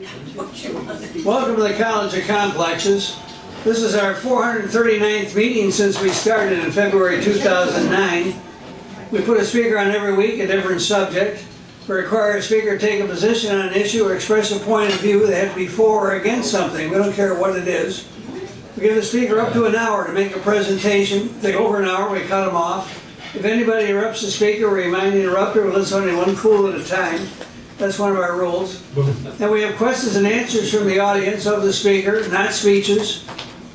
Welcome to the College of Complexes. This is our 439th meeting since we started in February 2009. We put a speaker on every week, a different subject. We require a speaker to take a position on an issue or express a point of view. They have to be for or against something. We don't care what it is. We give the speaker up to an hour to make a presentation. If they go over an hour, we cut them off. If anybody interrupts the speaker, we remind the interrupter. We listen only one fool at a time. That's one of our rules. And we have questions and answers from the audience of the speaker, not speeches.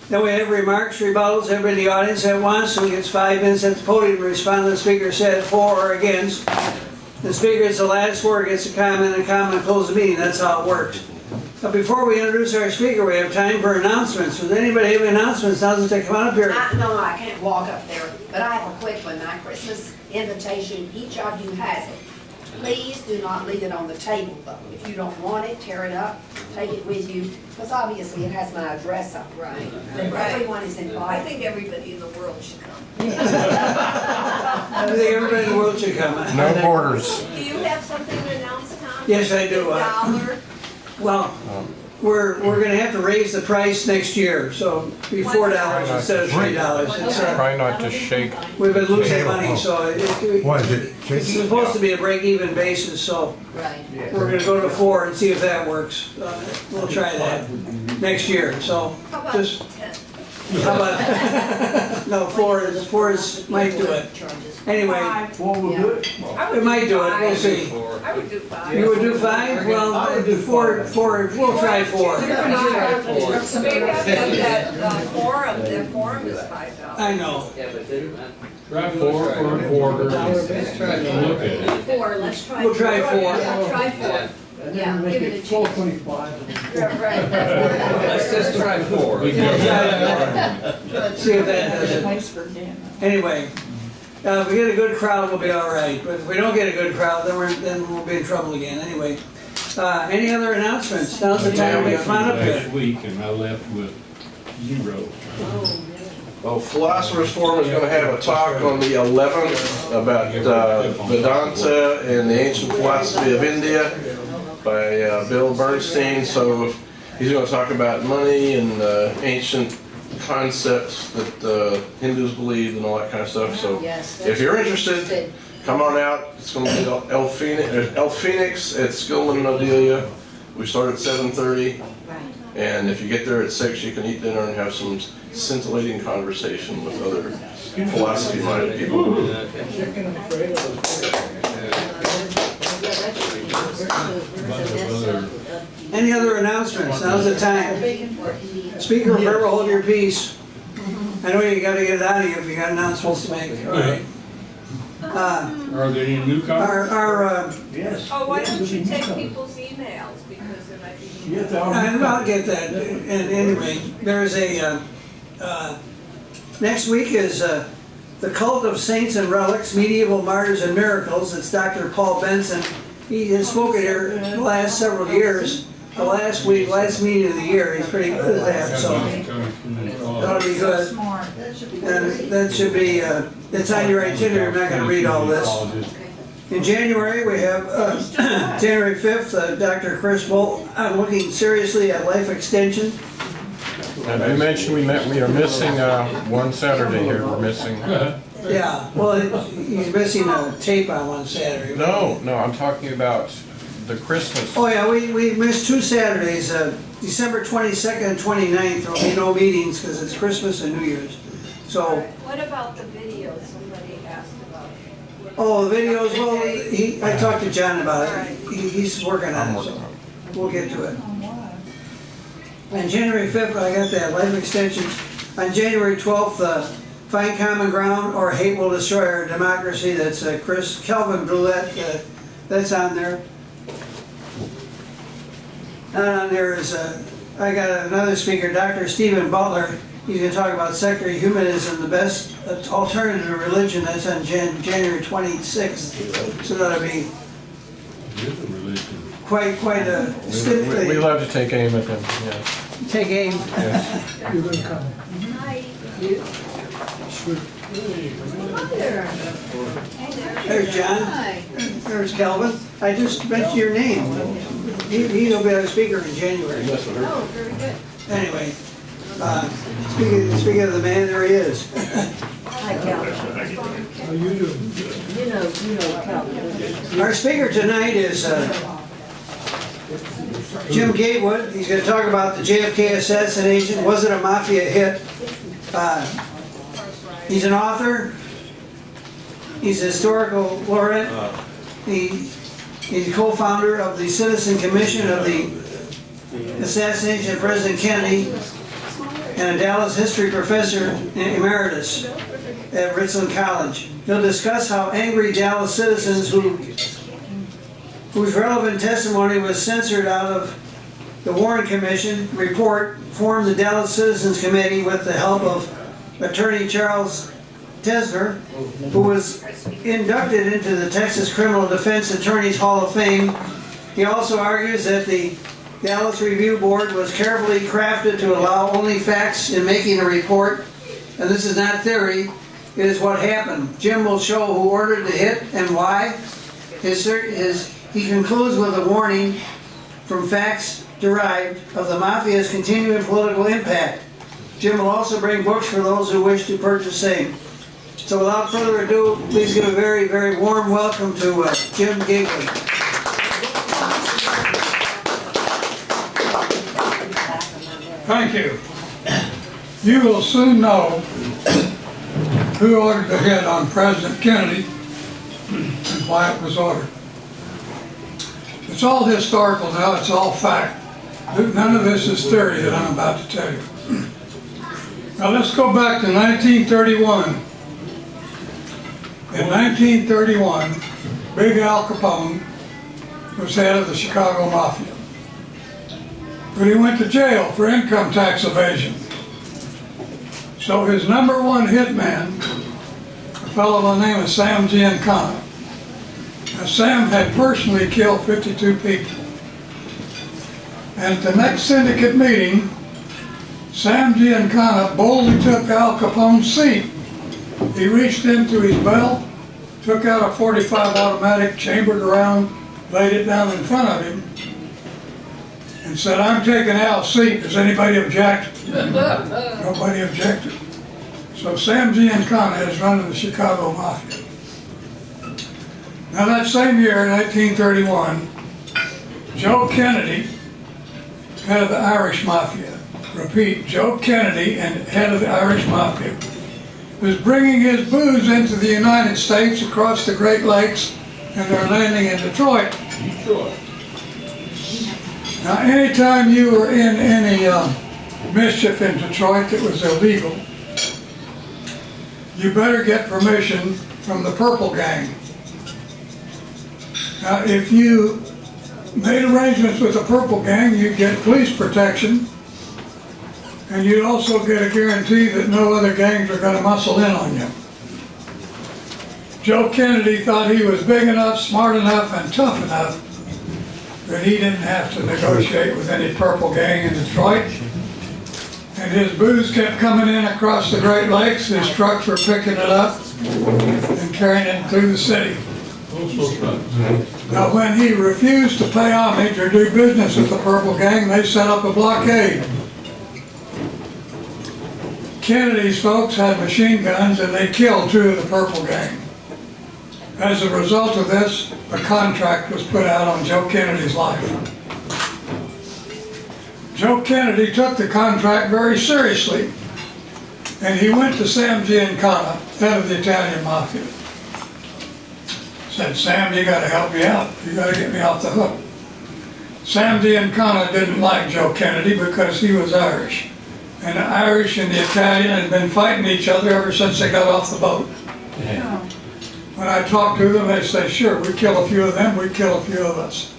Then we have remarks, rebuttals. Everybody in the audience that wants to gets 5 minutes at the podium to respond to the speaker said for or against. The speaker gets the last word, gets a comment, and comment close the meeting. That's how it works. But before we introduce our speaker, we have time for announcements. Does anybody have any announcements? Now that they come on up here. No, I can't walk up there, but I have a quick one. My Christmas invitation, each of you has it. Please do not leave it on the table, though. If you don't want it, tear it up, take it with you, because obviously it has my address on it. Right. Everyone is I invited. think everybody in the world should come. I think everybody in the world should come. No borders. Do you have something to announce, Tom? Yes, I do. $1? Well, we're going to have to raise the price next year, so it'll be $4 instead of $3. It's, Try not to shake. we've been losing money, so What is it? it's supposed to be a break-even basis, so Right. we're going to go to 4 and see if that works. We'll try that next year, so How about just, 10? how about, no, 4 might do it. Anyway, I it would might do it, we'll five. see. I would do 5. You would do 5? Well, four, we'll try 4. Maybe I've got that forum, that forum is $5. I know. Try 4 for a quarter. Look at it. 4, let's try. We'll try 4. Yeah, try 4. Yeah, give it a chance. Yeah, right. Let's just try 4. We'll try 4. See if that does it. Anyway, if we get a good crowd, we'll be all right. But if we don't get a good crowd, then we'll be in trouble again. Anyway, any other announcements? Now's the time to come on up Last here. week and I left with 0. Well, Philosopher's Forum is going to have a talk on the 11th about Vedanta and the ancient philosophy of India by Bill Bernstein. So he's going to talk about money and ancient concepts that Hindus believed and all that kind of stuff. So if you're interested, come on out. It's going to be El Phoenix at Skillman and Odelia. We start at 7:30. And if you get there at 6, you can eat dinner and have some scintillating conversation with other philosophy-minded people. Any other announcements? Now's the time. Speaker, remember, hold your peace. I know you got to get it out of you if you got announcements to make. All right. Are there any new comments? Oh, why don't you take people's emails, because there might be emails. I'll get that. And anyway, there's a, next week is The Cult of Saints and Relics, Medieval Martyrs and Miracles. It's Dr. Paul Benson. He has spoken here the last several years. The last meeting of the year, he's pretty good at that, so that'll be good. And that should be, it's on your itinerary, I'm not going to read all this. In January, we have January 5th, Dr. Chris Bolt. I'm looking seriously at life extension. And you mentioned we are missing one Saturday here. We're missing. Yeah, well, he's missing a tape on one Saturday. No, I'm talking about the Christmas. Oh yeah, we missed 2 Saturdays, December 22nd and 29th. There'll be no meetings because it's Christmas and New Year's. So, What about the videos somebody asked about? oh, the videos, well, I talked to John about it. He's working on it, so we'll get to it. On January 5th, I got that, life extensions. On January 12th, Find Common Ground or Hate Will Destroy Our Democracy. That's Kelvin Brulette, that's on there. Not on there is, I got another speaker, Dr. Stephen Butler. He's going to talk about secular humanism, the best alternative to religion. That's on January 26th. So that'll be quite a stimulating. We love to take aim at them. Yes. Take aim. Yes. You're going to come. Hi. There's John. There's Kelvin. I just mentioned your name. He'll be our speaker in January. Oh, very good. Anyway, speaking of the man, there he is. Hi, Calvin. How you doing? You know Calvin. Our speaker tonight is Jim Gatewood. He's going to talk about the JFK assassination. Was it a Mafia hit? He's an author. He's a historical Laurent. He's a co-founder of the Citizen Commission of the Assassination of President Kennedy and a Dallas history professor Emeritus at Richland College. He'll discuss how angry Dallas citizens whose relevant testimony was censored out of the Warren Commission report formed the Dallas Citizens Committee with the help of Attorney Charles Tessmer, who was inducted into the Texas Criminal Defense Attorneys Hall of Fame. He also argues that the Dallas Review Board was carefully crafted to allow only facts in making a report, and this is not theory, it is what happened. Jim will show who ordered the hit and why. He concludes with a warning from facts derived of the Mafia's continuing political impact. Jim will also bring books for those who wish to purchase same. So without further ado, please give a very, very warm welcome to Jim Gatewood. Thank you. You will soon know who ordered the hit on President Kennedy and why it was ordered. It's all historical now, it's all fact. None of this is theory that I'm about to tell you. Now let's go back to 1931. In 1931, Big Al Capone was head of the Chicago Mafia. But he went to jail for income tax evasion. So his number one hitman, a fellow by the name of Sam Giancana. Now Sam had personally killed 52 people. And at the next syndicate meeting, Sam Giancana boldly took Al Capone's seat. He reached into his belt, took out a .45 automatic, chambered around, laid it down in front of him, and said, "I'm taking Al's seat. Does anybody object?" Nobody objected. So Sam Giancana is running the Chicago Mafia. Now that same year, 1931, Joe Kennedy, head of the Irish Mafia, repeat, Joe Kennedy, and head of the Irish Mafia, was bringing his booze into the United States across the Great Lakes, and they're landing in Detroit. Now, anytime you were in any mischief in Detroit that was illegal, you better get permission from the Purple Gang. Now, if you made arrangements with the Purple Gang, you'd get police protection, and you'd also get a guarantee that no other gangs are going to muscle in on you. Joe Kennedy thought he was big enough, smart enough, and tough enough that he didn't have to negotiate with any Purple Gang in Detroit. And his booze kept coming in across the Great Lakes. His trucks were picking it up and carrying it through the city. Now, when he refused to pay homage or do business with the Purple Gang, they set up a blockade. Kennedy's folks had machine guns and they killed 2 of the Purple Gang. As a result of this, a contract was put out on Joe Kennedy's life. Joe Kennedy took the contract very seriously, and he went to Sam Giancana, head of the Italian Mafia. Said, "Sam, you got to help me out. You got to get me off the hook." Sam Giancana didn't like Joe Kennedy because he was Irish. And the Irish and the Italian had been fighting each other ever since they got off the boat. Yeah. When I talked to them, they say, "Sure, we kill a few of them, we kill a few of us."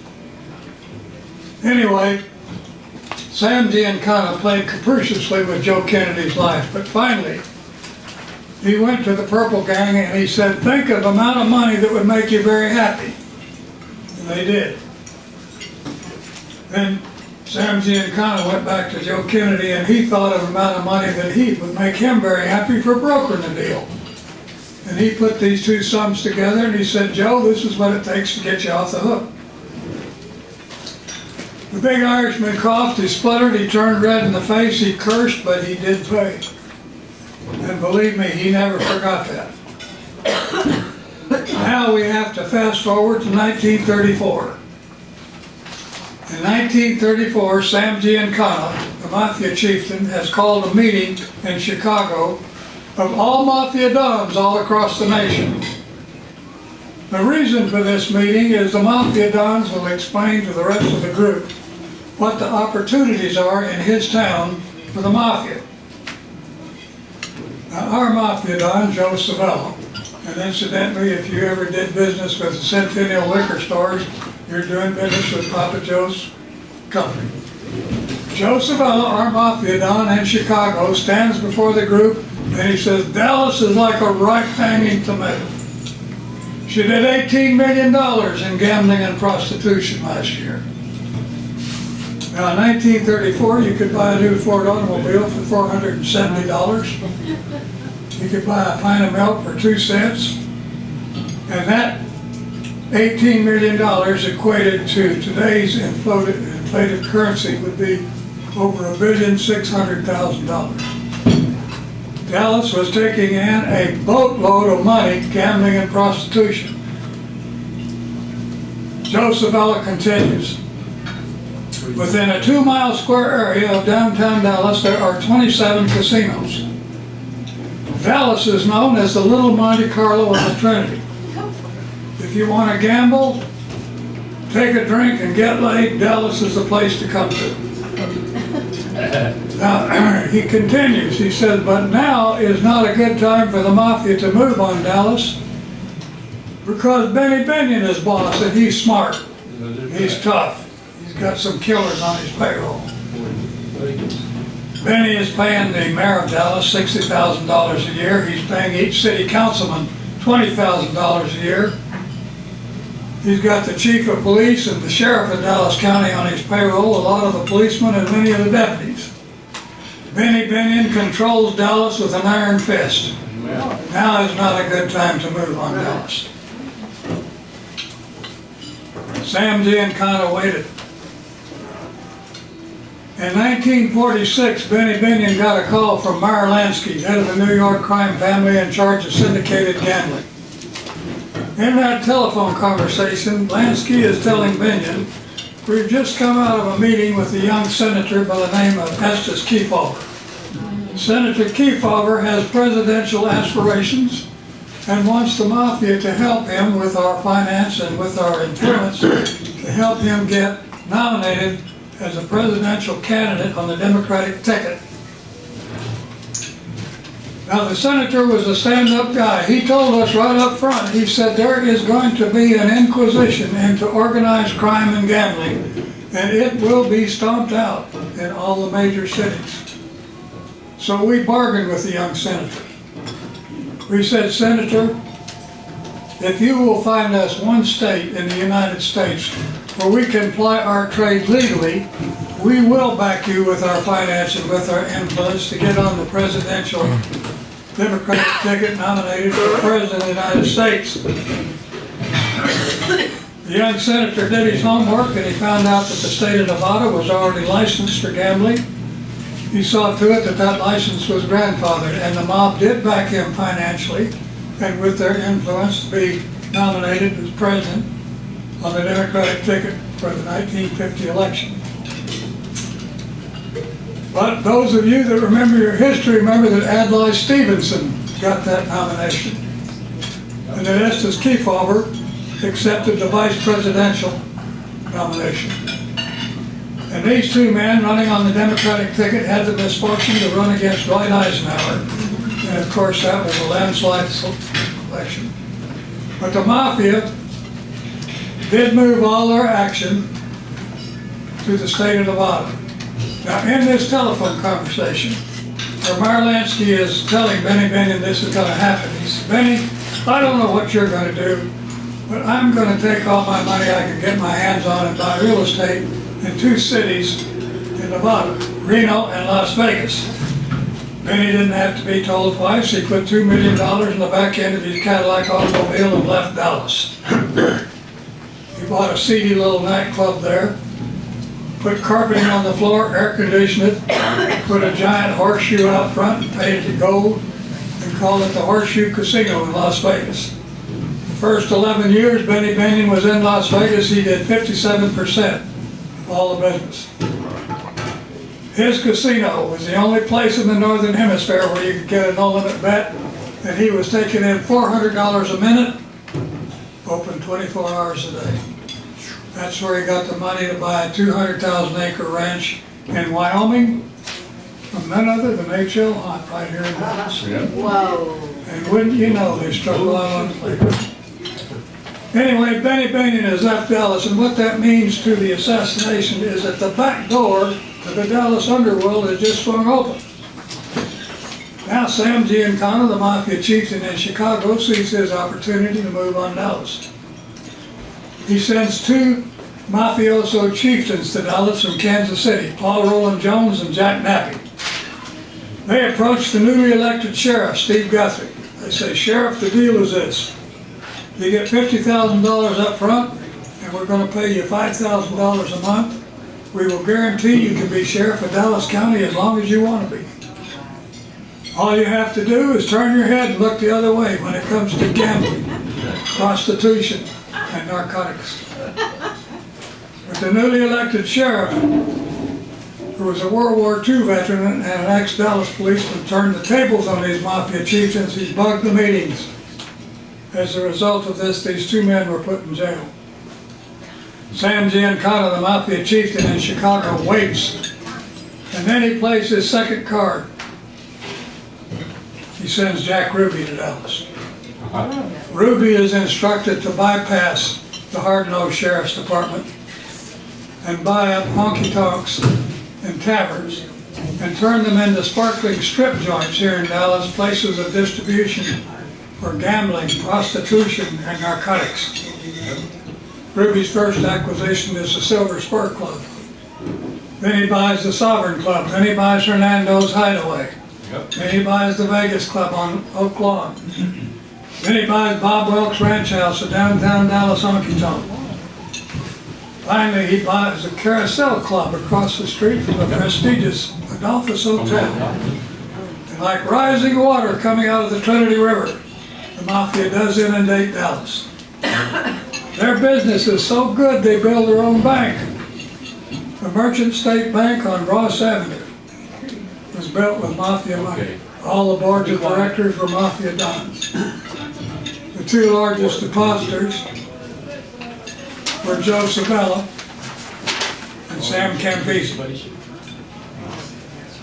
Anyway, Sam Giancana played capriciously with Joe Kennedy's life, but finally, he went to the Purple Gang and he said, "Think of the amount of money that would make you very happy." And they did. Then Sam Giancana went back to Joe Kennedy and he thought of the amount of money that he would make him very happy for brokering the deal. And he put these 2 sums together and he said, "Joe, this is what it takes to get you off the hook." The big Irishman coughed, he spluttered, he turned red in the face, he cursed, but he did pay. And believe me, he never forgot that. Now we have to fast forward to 1934. In 1934, Sam Giancana, the Mafia chieftain, has called a meeting in Chicago of all Mafia dons all across the nation. The reason for this meeting is the Mafia dons will explain to the rest of the group what the opportunities are in his town for the Mafia. Now, our Mafia don, Joe Savello, and incidentally, if you ever did business with the Centennial liquor stores, you're doing business with Papa Joe's company. Joe Savello, our Mafia don in Chicago, stands before the group and he says, Dallas is like a ripe hanging tomato. She did $18 million in gambling and prostitution last year. Now in 1934, you could buy a new Ford automobile for $470. You could buy a pint of milk for 2 cents. And that $18 million equated to today's inflated currency would be over $1,600,000. Dallas was taking in a boatload of money gambling and prostitution. Joe Savello continues. Within a 2-mile square area of downtown Dallas, there are 27 casinos. Dallas is known as the Little Monte Carlo of the Trinity. If you want to gamble, take a drink and get laid, Dallas is the place to come to. Now, he continues, he says, but now is not a good time for the Mafia to move on Dallas because Benny Binion is boss and he's smart, he's tough, he's got some killers on his payroll. Benny is paying the mayor of Dallas $60,000 a year, he's paying each city councilman $20,000 a year. He's got the chief of police and the sheriff of Dallas County on his payroll, a lot of the policemen and many of the deputies. Benny Binion controls Dallas with an iron fist. Now is not a good time to move on Dallas. Sam Giancana waited. In 1946, Benny Binion got a call from Meyer Lansky, head of the New York crime family in charge of syndicated gambling. In that telephone conversation, Lansky is telling Binion, we've just come out of a meeting with a young senator by the name of Estes Kefauver. Senator Kefauver has presidential aspirations and wants the Mafia to help him with our finance and with our influence to help him get nominated as a presidential candidate on the Democratic ticket. Now the senator was a stand-up guy. He told us right up front, he said there is going to be an inquisition into organized crime and gambling, and it will be stomped out in all the major cities. So we bargained with the young senator. We said, Senator, if you will find us one state in the United States where we can ply our trade legally, we will back you with our finance and with our influence to get on the presidential Democratic ticket nominated for President of the United States. The young senator did his homework and he found out that the state of Nevada was already licensed for gambling. He saw to it that that license was grandfathered, and the mob did back him financially and with their influence to be nominated as president on the Democratic ticket for the 1950 election. But those of you that remember your history remember that Adlai Stevenson got that nomination, and that Estes Kefauver accepted the vice presidential nomination. And these two men running on the Democratic ticket had the misfortune to run against Dwight Eisenhower. And of course that was a landslide election. But the Mafia did move all their action to the state of Nevada. Now in this telephone conversation, where Meyer Lansky is telling Benny Binion this is going to happen, he says, Benny, I don't know what you're going to do, but I'm going to take all my money I can get my hands on and buy real estate in 2 cities in Nevada, Reno and Las Vegas. Benny didn't have to be told twice. He put $2 million in the back end of his Cadillac automobile and left Dallas. He bought a seedy little nightclub there. put carpeting on the floor, air conditioned it, put a giant horseshoe out front and painted it gold, and called it the Horseshoe Casino in Las Vegas. The first 11 years Benny Binion was in Las Vegas, he did 57% of all the business. His casino was the only place in the Northern Hemisphere where you could get a no-limit bet, and he was taking in $400 a minute, open 24 hours a day. That's where he got the money to buy a 200,000-acre ranch in Wyoming from none other than H.L. Hunt right here in Dallas. Whoa. And wouldn't you know, they struck a lot on the plate. Anyway, Benny Binion has left Dallas, and what that means to the assassination is that the back door to the Dallas underworld has just swung open. Now Sam Giancana, the Mafia chieftain in Chicago, sees his opportunity to move on Dallas. He sends two mafioso chieftains to Dallas from Kansas City, Paul Roland Jones and Jack Nappy. They approach the newly elected sheriff, Steve Guthrie. They say, "Sheriff, the deal is this. You get $50,000 up front, and we're going to pay you $5,000 a month. We will guarantee you can be sheriff of Dallas County as long as you want to be. All you have to do is turn your head and look the other way when it comes to gambling, prostitution, and narcotics." But the newly elected sheriff, who was a World War II veteran and an ex-Dallas policeman, turned the tables on these Mafia chieftains. He bugged the meetings. As a result of this, these two men were put in jail. Sam Giancana, the Mafia chieftain in Chicago, waits, and then he plays his second card. He sends Jack Ruby to Dallas. Ruby is instructed to bypass the hard-nosed sheriff's department and buy up honky-tonks and taverns and turn them into sparkling strip joints here in Dallas, places of distribution for gambling, prostitution, and narcotics. Ruby's first acquisition is the Silver Spur Club. Then he buys the Sovereign Club. Then he buys Hernando's Hideaway. Then he buys the Vegas Club on Oak Lawn. Then he buys Bob Welk's Ranch House, a downtown Dallas honky-tonk. Finally, he buys the Carousel Club across the street from the prestigious Adolphus Hotel. And like rising water coming out of the Trinity River, the Mafia does inundate Dallas. Their business is so good they build their own bank. The Merchant State Bank on Ross Avenue was built with Mafia money. All the boards of directors were Mafia dons. The two largest depositors were Joe Sabella and Sam Campisi.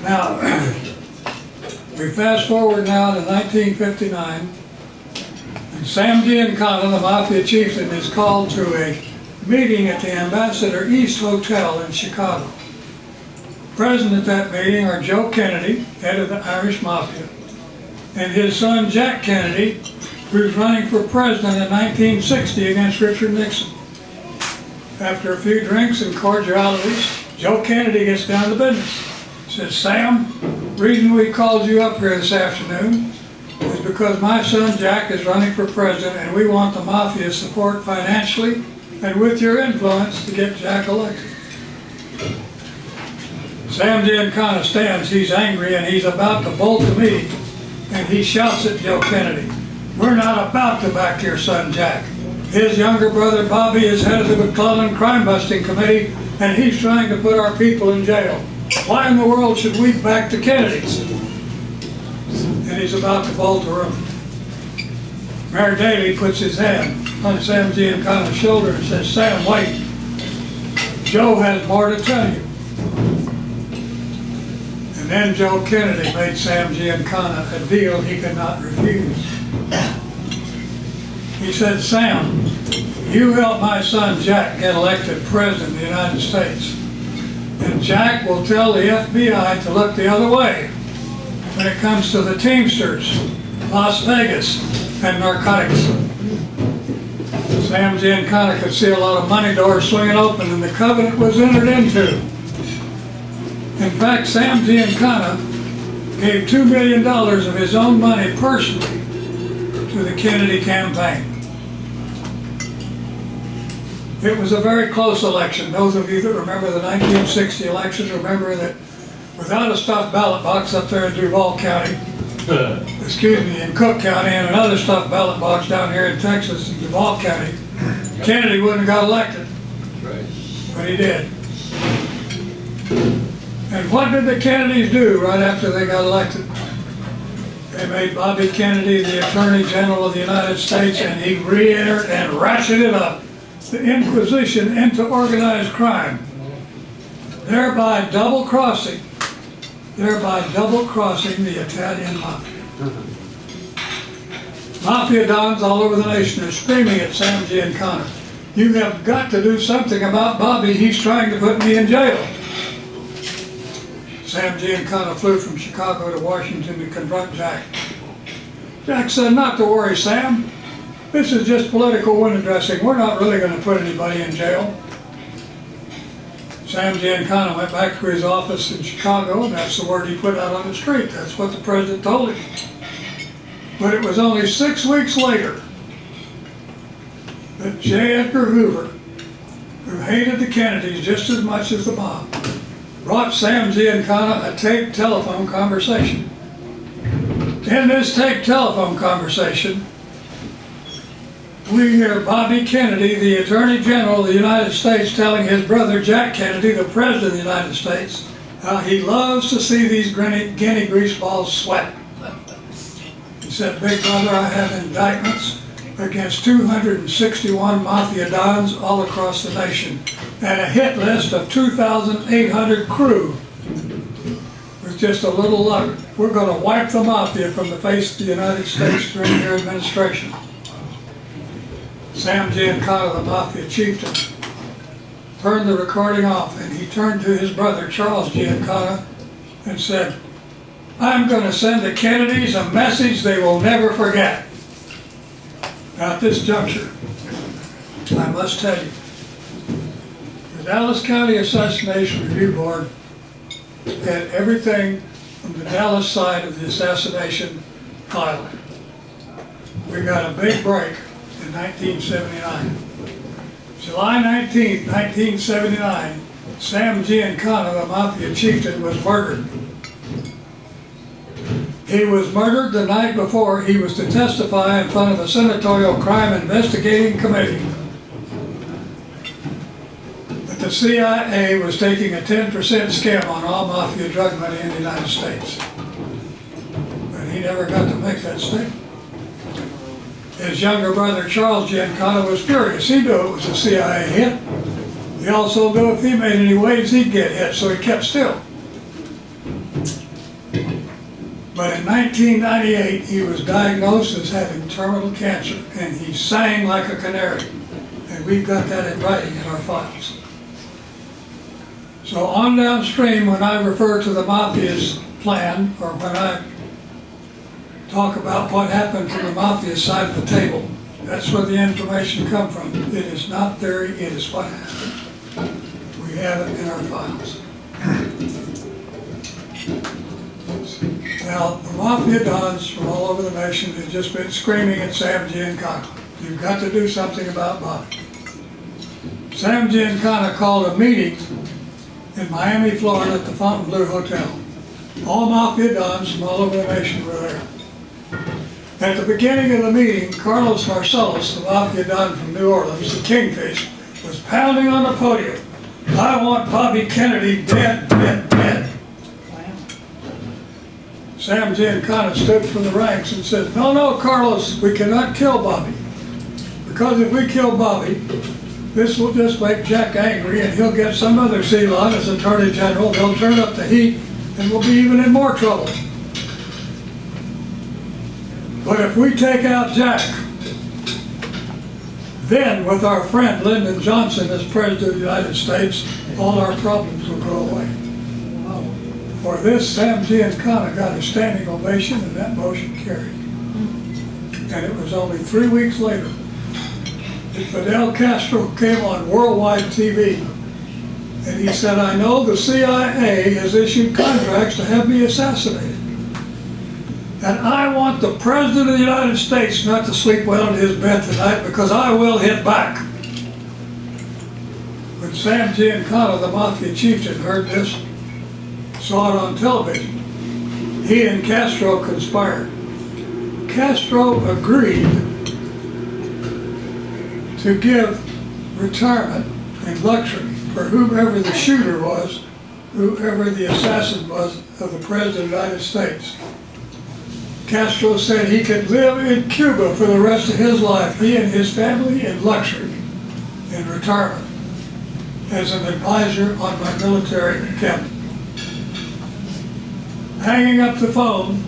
Now, we fast forward now to 1959, and Sam Giancana, the Mafia chieftain, is called to a meeting at the Ambassador East Hotel in Chicago. Present at that meeting are Joe Kennedy, head of the Irish Mafia, and his son Jack Kennedy, who's running for president in 1960 against Richard Nixon. After a few drinks and cordialities, Joe Kennedy gets down to business. He says, "Sam, the reason we called you up here this afternoon is because my son Jack is running for president, and we want the Mafia's support financially and with your influence to get Jack elected." Sam Giancana stands, he's angry, and he's about to bolt the meeting, and he shouts at Joe Kennedy, "We're not about to back your son Jack. His younger brother Bobby is head of the McClellan crime-busting committee, and he's trying to put our people in jail. Why in the world should we back the Kennedys?" And he's about to bolt the room. Mayor Daley puts his hand on Sam Giancana's shoulder and says, "Sam, wait. Joe has more to tell you." And then Joe Kennedy made Sam Giancana a deal he could not refuse. He said, "Sam, you help my son Jack get elected president of the United States, and Jack will tell the FBI to look the other way when it comes to the Teamsters, Las Vegas, and narcotics." Sam Giancana could see a lot of money doors swinging open, and the covenant was entered into. In fact, Sam Giancana gave $2 million of his own money personally to the Kennedy campaign. It was a very close election. Those of you that remember the 1960 election remember that without a stuffed ballot box up there in Duval County, in Cook County, and another stuffed ballot box down here in Texas in Duval County, Kennedy wouldn't have got elected. But he did. And what did the Kennedys do right after they got elected? They made Bobby Kennedy the Attorney General of the United States, and he re-entered and ratcheted up the Inquisition into organized crime, thereby double-crossing the Italian Mafia. Mafia dons all over the nation are screaming at Sam Giancana, "You have got to do something about Bobby, he's trying to put me in jail." Sam Giancana flew from Chicago to Washington to confront Jack. Jack said, "Not to worry, Sam. This is just political window dressing. We're not really going to put anybody in jail." Sam Giancana went back to his office in Chicago, and that's the word he put out on the street. That's what the president told him. But it was only 6 weeks later that J. Edgar Hoover, who hated the Kennedys just as much as the mob, brought Sam Giancana a taped telephone conversation. In this taped telephone conversation, we hear Bobby Kennedy, the Attorney General of the United States, telling his brother Jack Kennedy, the President of the United States, how he loves to see these guinea grease balls sweat. He said, "Big brother, I have indictments against 261 Mafia dons all across the nation, and a hit list of 2,800 crew. With just a little luck, we're going to wipe the Mafia from the face of the United States during your administration." Sam Giancana, the Mafia chieftain, turned the recording off, and he turned to his brother Charles Giancana and said, "I'm going to send the Kennedys a message they will never forget." Now at this juncture, I must tell you, the Dallas County Assassination Review Board had everything from the Dallas side of the assassination filed. We got a big break in 1979. July 19th, 1979, Sam Giancana, the Mafia chieftain, was murdered. He was murdered the night before he was to testify in front of a senatorial crime investigating committee that the CIA was taking a 10% scam on all Mafia drug money in the United States. But he never got to make that statement. His younger brother Charles Giancana was furious. He knew it was a CIA hit. He also knew if he made any waves he'd get hit, so he kept still. But in 1998, he was diagnosed as having terminal cancer, and he sang like a canary. And we've got that in writing in our files. So on downstream, when I refer to the Mafia's plan, or when I talk about what happened from the Mafia side of the table, that's where the information comes from. It is not theory, it is what happened. We have it in our files. Now, the Mafia dons from all over the nation have just been screaming at Sam Giancana. You've got to do something about Bobby. Sam Giancana called a meeting in Miami, Florida at the Fontainebleau Hotel. All Mafia dons from all over the nation were there. At the beginning of the meeting, Carlos Marcellus, the Mafia don from New Orleans, the Kingfish, was pounding on the podium. "I want Bobby Kennedy dead, dead, dead." Sam Giancana stood from the ranks and said, "No, no, Carlos, we cannot kill Bobby. Because if we kill Bobby, this will just make Jack angry and he'll get some other Ceylon as Attorney General. He'll turn up the heat and we'll be even in more trouble. But if we take out Jack, then with our friend Lyndon Johnson as President of the United States, all our problems will go away." For this, Sam Giancana got a standing ovation, and that motion carried. And it was only 3 weeks later that Fidel Castro came on worldwide TV, and he said, "I know the CIA has issued contracts to have me assassinated. And I want the President of the United States not to sleep well in his bed tonight because I will hit back." When Sam Giancana, the Mafia chieftain, heard this, saw it on television, he and Castro conspired. Castro agreed to give retirement and luxury for whoever the shooter was, whoever the assassin was of the President of the United States. Castro said he could live in Cuba for the rest of his life, he and his family, in luxury, in retirement, as an advisor on my military cabinet. Hanging up the phone,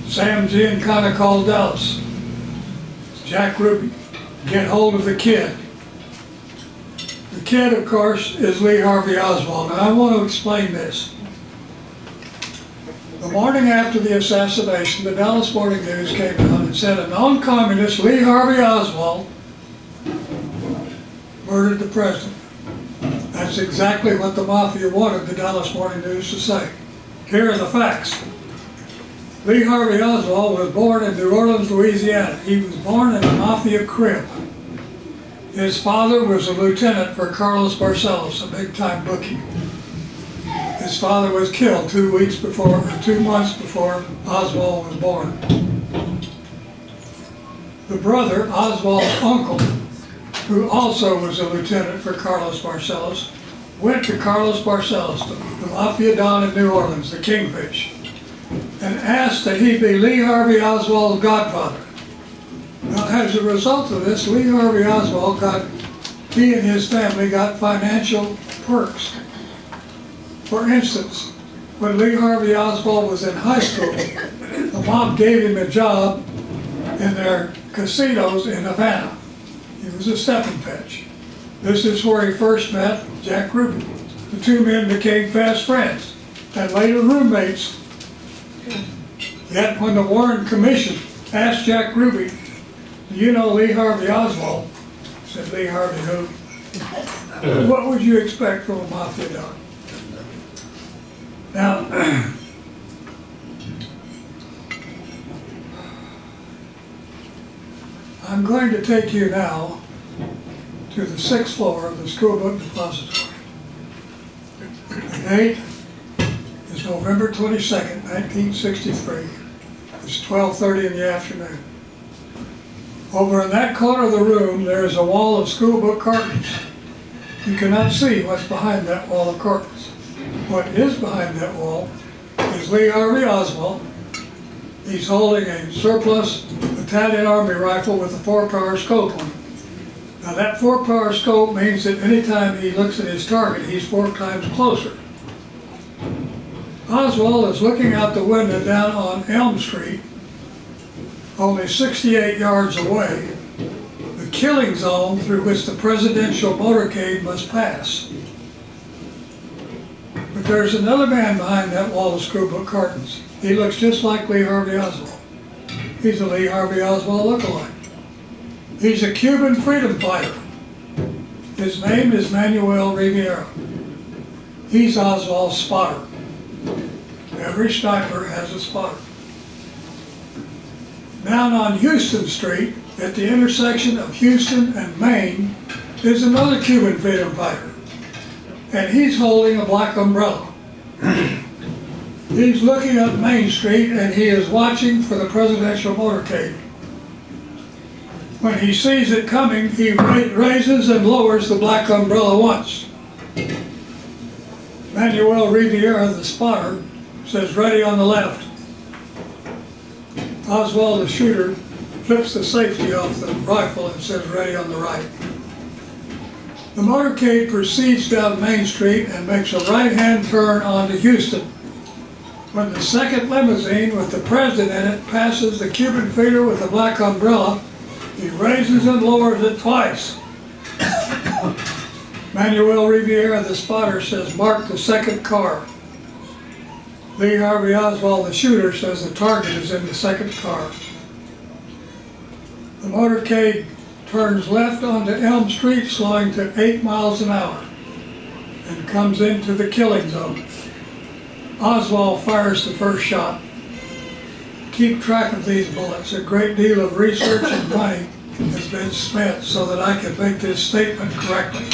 Sam Giancana called Dallas. Jack Ruby, get hold of the kid. The kid, of course, is Lee Harvey Oswald, and I want to explain this. The morning after the assassination, the Dallas Morning News came out and said a non-communist, Lee Harvey Oswald, murdered the president. That's exactly what the Mafia wanted the Dallas Morning News to say. Here are the facts. Lee Harvey Oswald was born in New Orleans, Louisiana. He was born in a Mafia crib. His father was a lieutenant for Carlos Barcelos, a big-time bookie. His father was killed 2 months before Oswald was born. The brother, Oswald's uncle, who also was a lieutenant for Carlos Barcelos, went to Carlos Barcelos, the Mafia don in New Orleans, the Kingfish, and asked that he be Lee Harvey Oswald's godfather. Now, as a result of this, Lee Harvey Oswald he and his family got financial perks. For instance, when Lee Harvey Oswald was in high school, the mob gave him a job in their casinos in Havana. He was a stepping fetch. This is where he first met Jack Ruby. The two men became fast friends and later roommates. Yet when the Warren Commission asked Jack Ruby, "Do you know Lee Harvey Oswald?" He said, "Lee Harvey who?" What would you expect from a Mafia don? Now, I'm going to take you now to the 6th floor of the school book depository. The date is November 22nd, 1963. It's 12:30 in the afternoon. Over in that corner of the room, there is a wall of school book cartons. You cannot see what's behind that wall of cartons. What is behind that wall is Lee Harvey Oswald. He's holding a surplus Italian Army rifle with a 4-power scope on it. Now that 4-power scope means that anytime he looks at his target, he's 4 times closer. Oswald is looking out the window down on Elm Street, only 68 yards away, the killing zone through which the presidential motorcade must pass. But there's another man behind that wall of school book cartons. He looks just like Lee Harvey Oswald. He's a Lee Harvey Oswald lookalike. He's a Cuban freedom fighter. His name is Manuel Rivera. He's Oswald's spotter. Every sniper has a spotter. Down on Houston Street, at the intersection of Houston and Main, is another Cuban freedom fighter. And he's holding a black umbrella. He's looking up Main Street and he is watching for the presidential motorcade. When he sees it coming, he raises and lowers the black umbrella once. Manuel Rivera, the spotter, says ready on the left. Oswald, the shooter, flips the safety off the rifle and says ready on the right. The motorcade proceeds down Main Street and makes a right-hand turn onto Houston. When the second limousine with the president in it passes the Cuban fighter with the black umbrella, he raises and lowers it twice. Manuel Rivera, the spotter, says mark the second car. Lee Harvey Oswald, the shooter, says the target is in the second car. The motorcade turns left onto Elm Street, slowing to 8 miles an hour, and comes into the killing zone. Oswald fires the first shot. Keep track of these bullets. A great deal of research and money has been spent so that I can make this statement correctly.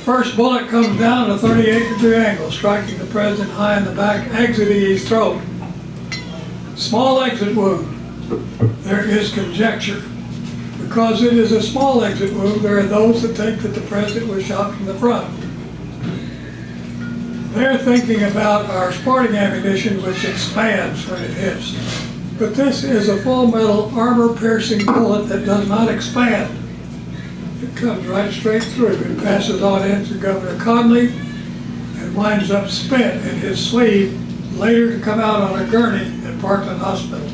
first bullet comes down at a 38-degree angle, striking the president high in the back, exiting his throat. Small exit wound. There is conjecture. Because it is a small exit wound, there are those that think that the president was shot from the front. They're thinking about our sporting ammunition, which expands when it hits. But this is a full metal armor-piercing bullet that does not expand. It comes right straight through. It passes on into Governor Conley and winds up spent in his sleeve, later to come out on a gurney at Parkland Hospital.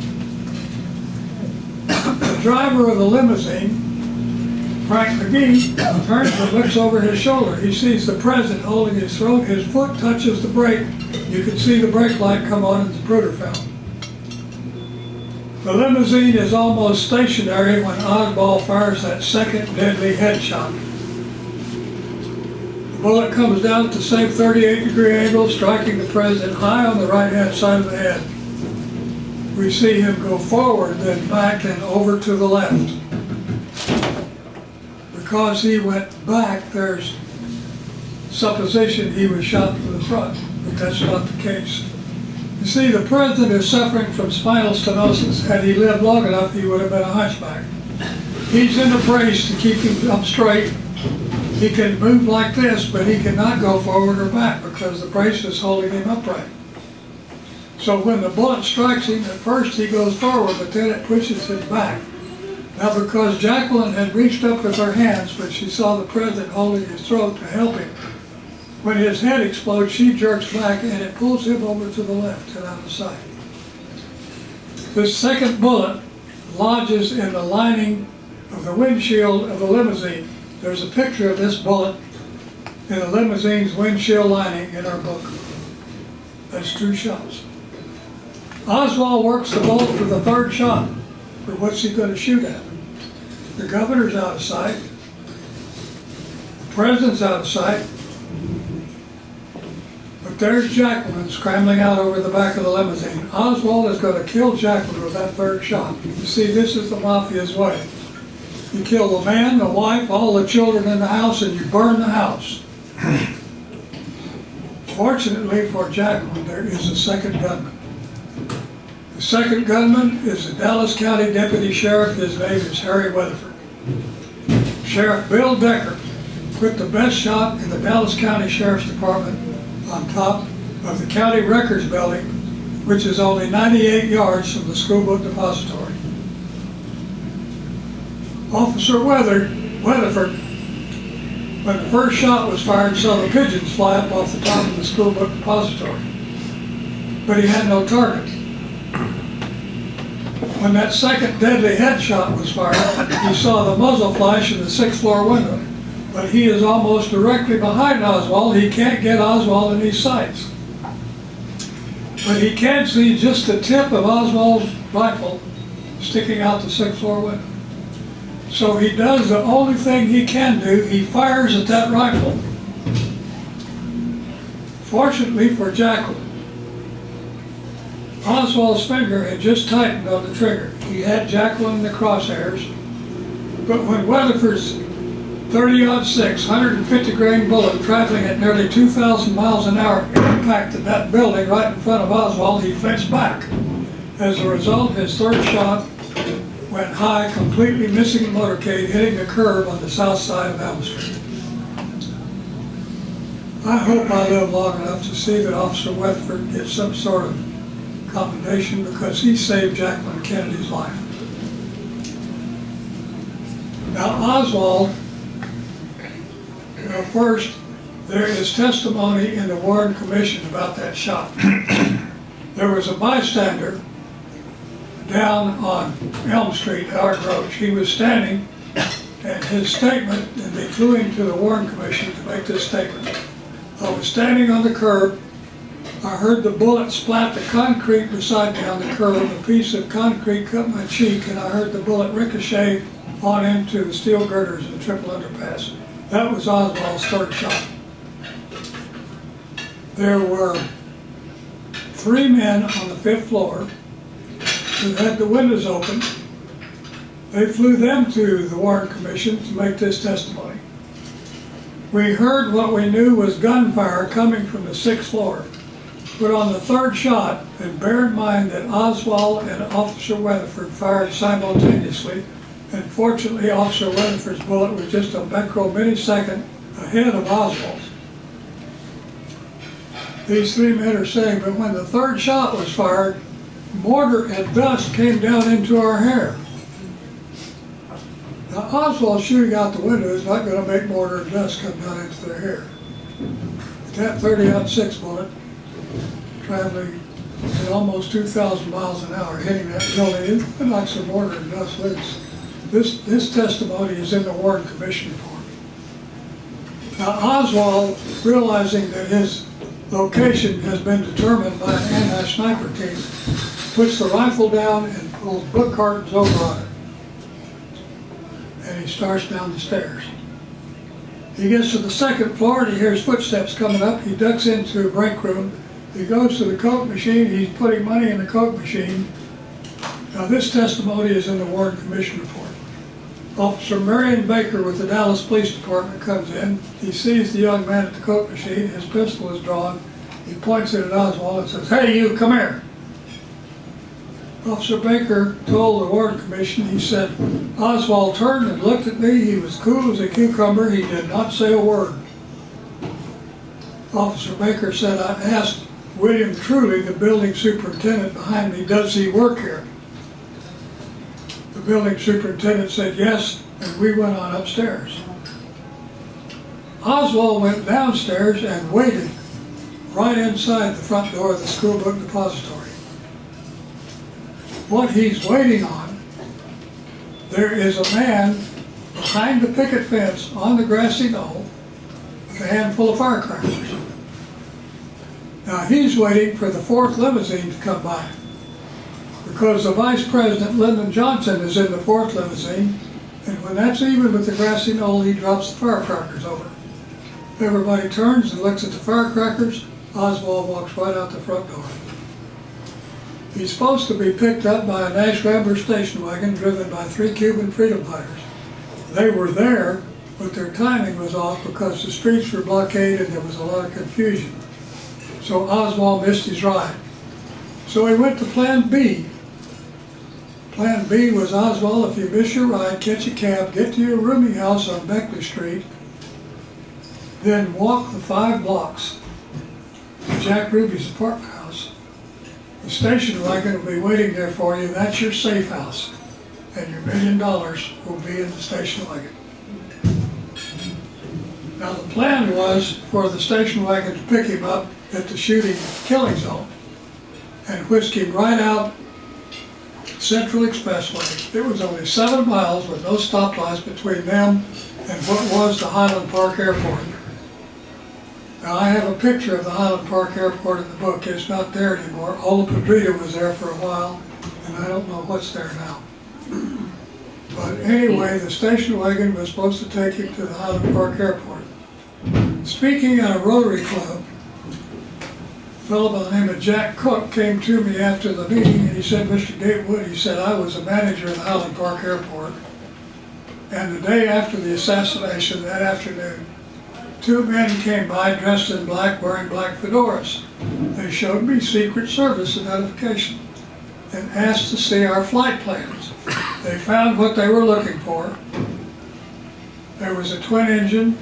The driver of the limousine, Frank McGee, turns and looks over his shoulder. He sees the president holding his throat. His foot touches the brake. You can see the brake light come on and the Zapruder fell. The limousine is almost stationary when Oswald fires that second deadly headshot. The bullet comes down at the same 38-degree angle, striking the president high on the right-hand side of the head. We see him go forward, then back, and over to the left. Because he went back, there's supposition he was shot from the front, but that's not the case. You see, the president is suffering from spinal stenosis. Had he lived long enough, he would have been a hunchback. He's in a brace to keep him up straight. He can move like this, but he cannot go forward or back because the brace is holding him upright. So when the bullet strikes him, at first he goes forward, but then it pushes him back. Now, because Jacqueline had reached up with her hands when she saw the president holding his throat to help him, when his head explodes, she jerks back and it pulls him over to the left and out of sight. This second bullet lodges in the lining of the windshield of the limousine. There's a picture of this bullet in the limousine's windshield lining in our book. That's 2 shots. Oswald works the bullet for the third shot. But what's he going to shoot at? The governor's out of sight. The president's out of sight. But there's Jacqueline scrambling out over the back of the limousine. Oswald is going to kill Jacqueline with that third shot. You see, this is the Mafia's way. You kill the man, the wife, all the children in the house, and you burn the house. Fortunately for Jacqueline, there is a second gunman. The second gunman is the Dallas County Deputy Sheriff. His name is Harry Weatherford. Sheriff Bill Decker put the best shot in the Dallas County Sheriff's Department on top of the county records building, which is only 98 yards from the school book depository. Officer Weatherford, when the first shot was fired, saw the pigeons fly up off the top of the school book depository, but he had no target. When that second deadly headshot was fired, he saw the muzzle flash in the 6th floor window. But he is almost directly behind Oswald. He can't get Oswald in his sights. But he can see just the tip of Oswald's rifle sticking out the 6th floor window. So he does the only thing he can do. He fires at that rifle. Fortunately for Jacqueline, Oswald's finger had just tightened on the trigger. He had Jacqueline in the crosshairs, but when Weatherford's 30-06, 150-grain bullet traveling at nearly 2,000 miles an hour impacted that building right in front of Oswald, he flinched back. As a result, his third shot went high, completely missing the motorcade, hitting the curb on the south side of Elm Street. I hope I live long enough to see that Officer Weatherford gets some sort of commendation because he saved Jacqueline Kennedy's life. Now Oswald, first, there is testimony in the Warren Commission about that shot. There was a bystander down on Elm Street, Howard Roach. He was standing, and his statement, and they flew him to the Warren Commission to make this statement. I was standing on the curb. I heard the bullet splat the concrete beside me on the curb. A piece of concrete cut my cheek, and I heard the bullet ricochet on into the steel girders of the triple underpass. That was Oswald's third shot. There were 3 men on the 5th floor who had the windows open. They flew them to the Warren Commission to make this testimony. We heard what we knew was gunfire coming from the 6th floor. But on the 3rd shot, and bear in mind that Oswald and Officer Weatherford fired simultaneously, and fortunately Officer Weatherford's bullet was just a micromillisecond ahead of Oswald's. These 3 men are saying, but when the 3rd shot was fired, mortar and dust came down into our hair. Now Oswald shooting out the window is not going to make mortar and dust come down into their hair. That 30-06 bullet, traveling at almost 2,000 miles an hour, hitting that building, it knocks some mortar and dust loose. This testimony is in the Warren Commission report. Now Oswald, realizing that his location has been determined by an anti-sniper team, puts the rifle down and pulls book cartons over on it. And he starts down the stairs. He gets to the 2nd floor and he hears footsteps coming up. He ducks into a break room. He goes to the Coke machine. He's putting money in the Coke machine. Now this testimony is in the Warren Commission report. Officer Marion Baker with the Dallas Police Department comes in. He sees the young man at the Coke machine. His pistol is drawn. He points it at Oswald and says, "Hey, you, come here." Officer Baker told the Warren Commission, he said, "Oswald turned and looked at me. He was cool as a cucumber. He did not say a word." Officer Baker said, "I asked William Truly, the building superintendent behind me, does he work here?" The building superintendent said yes, and we went on upstairs. Oswald went downstairs and waited right inside the front door of the school book depository. What he's waiting on, there is a man behind the picket fence on the grassy knoll with a handful of firecrackers. Now he's waiting for the 4th limousine to come by, because the Vice President, Lyndon Johnson, is in the 4th limousine, and when that's even with the grassy knoll, he drops the firecrackers over. Everybody turns and looks at the firecrackers. Oswald walks right out the front door. He's supposed to be picked up by a Nash Rambler station wagon driven by 3 Cuban freedom fighters. They were there, but their timing was off because the streets were blockaded and there was a lot of confusion. So Oswald missed his ride. So he went to Plan B. Plan B was, Oswald, if you miss your ride, catch a cab, get to your rooming house on Beckley Street, then walk the 5 blocks to Jack Ruby's apartment house. The station wagon will be waiting there for you. That's your safe house. And your $1 million will be in the station wagon. Now the plan was for the station wagon to pick him up at the shooting killing zone and whisk him right out Central Expressway. It was only 7 miles with no stoplights between them and what was the Highland Park Airport. Now I have a picture of the Highland Park Airport in the book. It's not there anymore. Ola Pedrita was there for a while, and I don't know what's there now. But anyway, the station wagon was supposed to take him to the Highland Park Airport. Speaking at a Rotary Club, a fellow by the name of Jack Cook came to me after the meeting, and he said, "Mr. Gatewood," he said, "I was a manager of the Highland Park Airport, and the day after the assassination, that afternoon, 2 men came by dressed in black, wearing black fedoras. They showed me Secret Service identification and asked to see our flight plans. They found what they were looking for. There was a twin-engine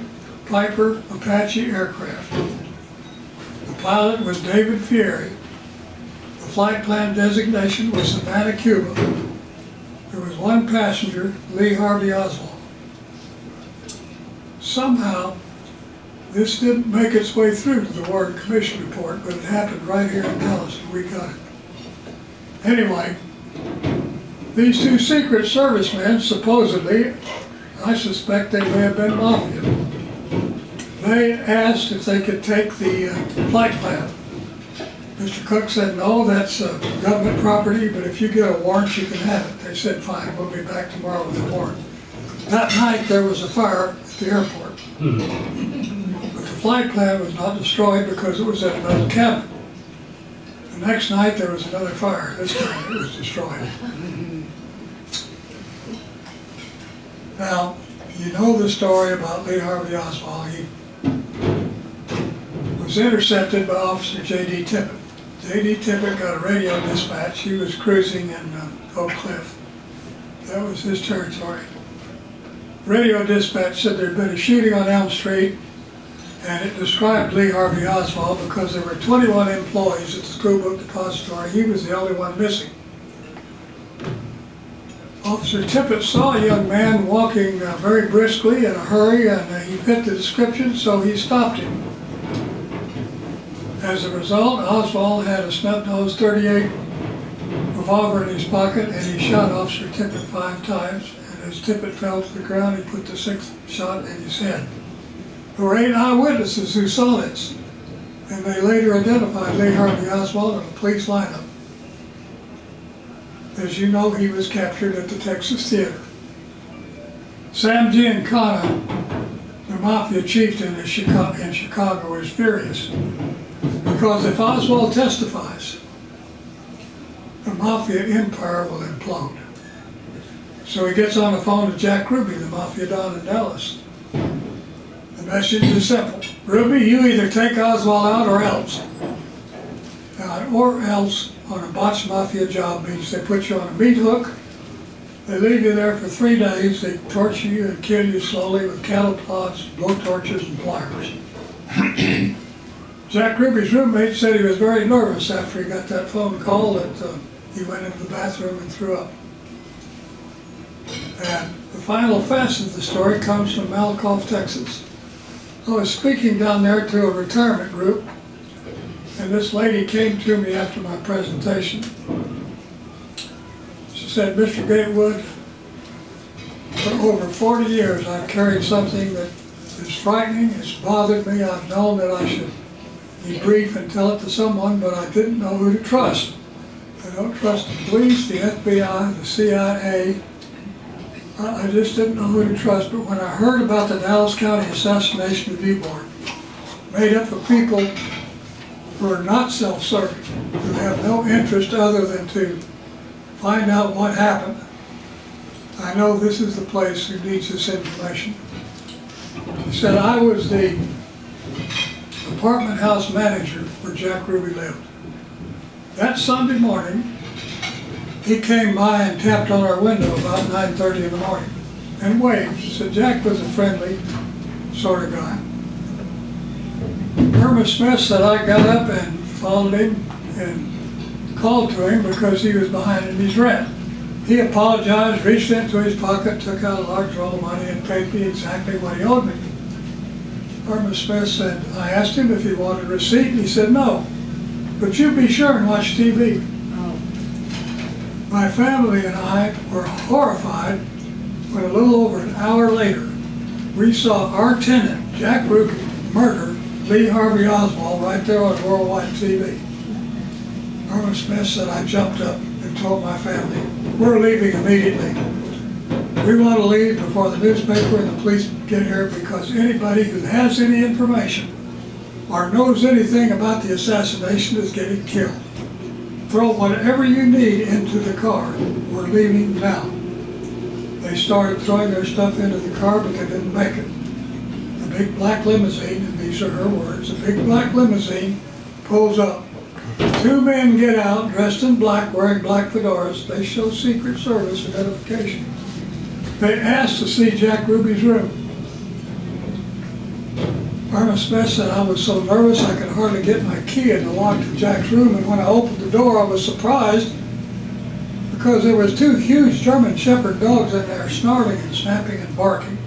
Piper Apache aircraft. The pilot was David Fieri. The flight plan designation was Savannah, Cuba. There was 1 passenger, Lee Harvey Oswald. Somehow, this didn't make its way through to the Warren Commission report, but it happened right here in Dallas, and we got it. Anyway, these 2 Secret Service men, supposedly, I suspect they may have been Mafia. They asked if they could take the flight plan. Mr. Cook said, "No, that's government property, but if you get a warrant, you can have it." They said, "Fine, we'll be back tomorrow with a warrant." That night, there was a fire at the airport. But the flight plan was not destroyed because it was in another cabin. The next night, there was another fire. This time, it was destroyed. Now, You know the story about Lee Harvey Oswald. He was intercepted by Officer J.D. Tippit. J.D. Tippit got a radio dispatch. He was cruising in Oak Cliff. That was his territory. Radio dispatch said there'd been a shooting on Elm Street, and it described Lee Harvey Oswald because there were 21 employees at the school book depository. He was the only one missing. Officer Tippit saw a young man walking very briskly in a hurry, and he fit the description, so he stopped him. As a result, Oswald had a snub-nosed .38 revolver in his pocket, and he shot Officer Tippit 5 times. And as Tippit fell to the ground, he put the 6th shot in his head. There were 8 eyewitnesses who saw this, and they later identified Lee Harvey Oswald in the police lineup. As you know, he was captured at the Texas Theater. Sam Giancana, the Mafia chieftain in Chicago, is furious because if Oswald testifies, the Mafia empire will implode. So he gets on the phone to Jack Ruby, the Mafia don in Dallas. The message is simple. Ruby, you either take Oswald out or else. Or else on a botched Mafia job means they put you on a meat hook, they leave you there for 3 days, they torture you and kill you slowly with cattle prods, blow torches, and pliers. Jack Ruby's roommate said he was very nervous after he got that phone call that he went into the bathroom and threw up. And the final facet of the story comes from Malakoff, Texas. I was speaking down there to a retirement group, and this lady came to me after my presentation. She said, Mr. Gatewood, for over 40 years I've carried something that is frightening, it's bothered me, I've known that I should be brief and tell it to someone, but I didn't know who to trust. I don't trust the police, the FBI, the CIA. I just didn't know who to trust, but when I heard about the Dallas County Assassination Review Board, made up of people who are not self-serving, who have no interest other than to find out what happened, I know this is the place who needs this information. He said, I was the apartment house manager where Jack Ruby lived. That Sunday morning, he came by and tapped on our window about 9:30 in the morning and waved. He said Jack was a friendly sort of guy. Irma Smith said I got up and followed him and called to him because he was behind in his rent. He apologized, reached into his pocket, took out a large roll of money and paid me exactly what he owed me. Irma Smith said, I asked him if he wanted a receipt, and he said no, but you be sure and watch TV. My family and I were horrified when a little over an hour later, we saw our tenant, Jack Ruby, murder Lee Harvey Oswald right there on worldwide TV. Irma Smith said, I jumped up and told my family, we're leaving immediately. We want to leave before the newspaper and the police get here because anybody who has any information or knows anything about the assassination is getting killed. Throw whatever you need into the car. We're leaving now. They started throwing their stuff into the car, but they didn't make it. A big black limousine, and these are her words, a big black limousine pulls up. 2 men get out, dressed in black, wearing black fedoras. They show Secret Service identification. They asked to see Jack Ruby's room. Irma Smith said, I was so nervous I could hardly get my key in the lock to Jack's room, and when I opened the door I was surprised because there was 2 huge German Shepherd dogs in there snarling and snapping and barking.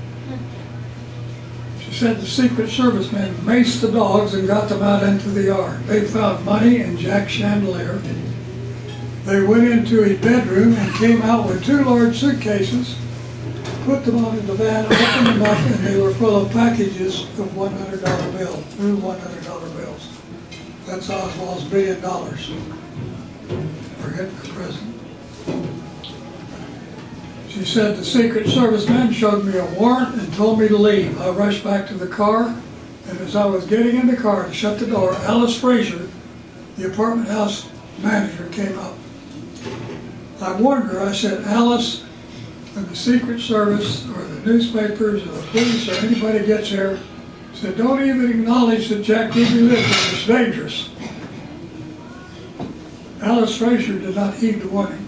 She said the Secret Service men maced the dogs and got them out into the yard. They found money in Jack's chandelier. They went into his bedroom and came out with 2 large suitcases, put them onto the van, opened them up, and they were full of packages of $100 bills, new $100 bills. That's Oswald's $1 billion for hitting the president. She said the Secret Service men showed me a warrant and told me to leave. I rushed back to the car, and as I was getting in the car to shut the door, Alice Frazier, the apartment house manager, came up. I warned her, I said, Alice, and the Secret Service or the newspapers or the police or anybody gets there, said, don't even acknowledge that Jack Ruby lived there, it's dangerous. Alice Frazier did not heed the warning.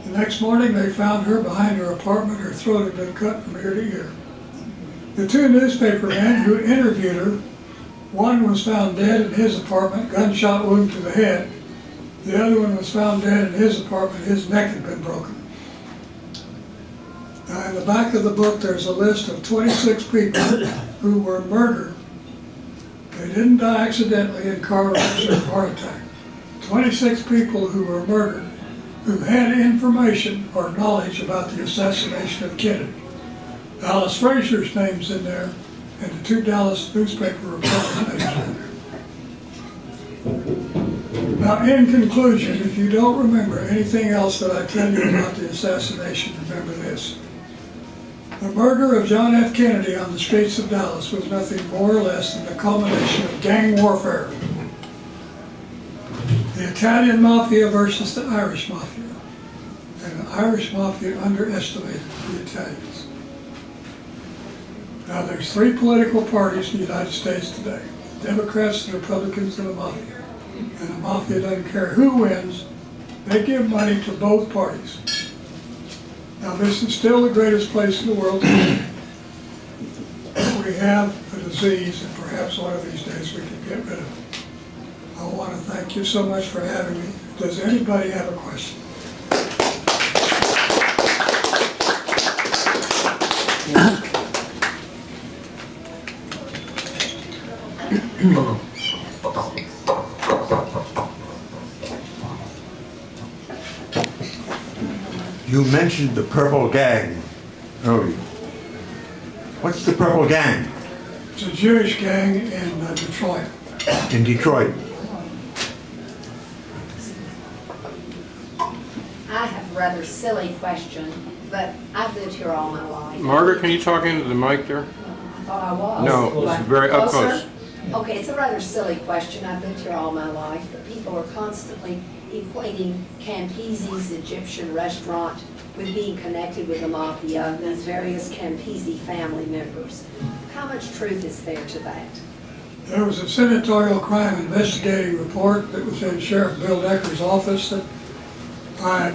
The next morning they found her behind her apartment, her throat had been cut from ear to ear. The two newspaper men who interviewed her, one was found dead in his apartment, gunshot wound to the head. The other one was found dead in his apartment, his neck had been broken. Now in the back of the book there's a list of 26 people who were murdered. They didn't die accidentally in car wrecks or heart attack. 26 people who were murdered who had information or knowledge about the assassination of Kennedy. Alice Frazier's name's in there, and the two Dallas newspaper reporters' names are in there. Now, in conclusion, if you don't remember anything else that I tell you about the assassination, remember this. The murder of John F. Kennedy on the streets of Dallas was nothing more or less than the culmination of gang warfare. The Italian Mafia versus the Irish Mafia. And the Irish Mafia underestimated the Italians. Now there's three political parties in the United States today. Democrats, the Republicans, and the Mafia. And the Mafia doesn't care who wins. They give money to both parties. Now this is still the greatest place in the world today. We have a disease and perhaps one of these days we can get rid of it. I want to thank you so much for having me. Does anybody have a question? You mentioned the Purple Gang earlier. What's the Purple Gang? It's a Jewish gang in Detroit. In Detroit. I have a rather silly question, but I've lived here all my life. Margaret, can you talk into the mic there? I thought I was. No, it's very up close. Okay, it's a rather silly question. I've lived here all my life, but people are constantly equating Campese's Egyptian restaurant with being connected with the Mafia, these various Campese family members. How much truth is there to that? There was a senatorial crime investigating report that was in Sheriff Bill Decker's office that I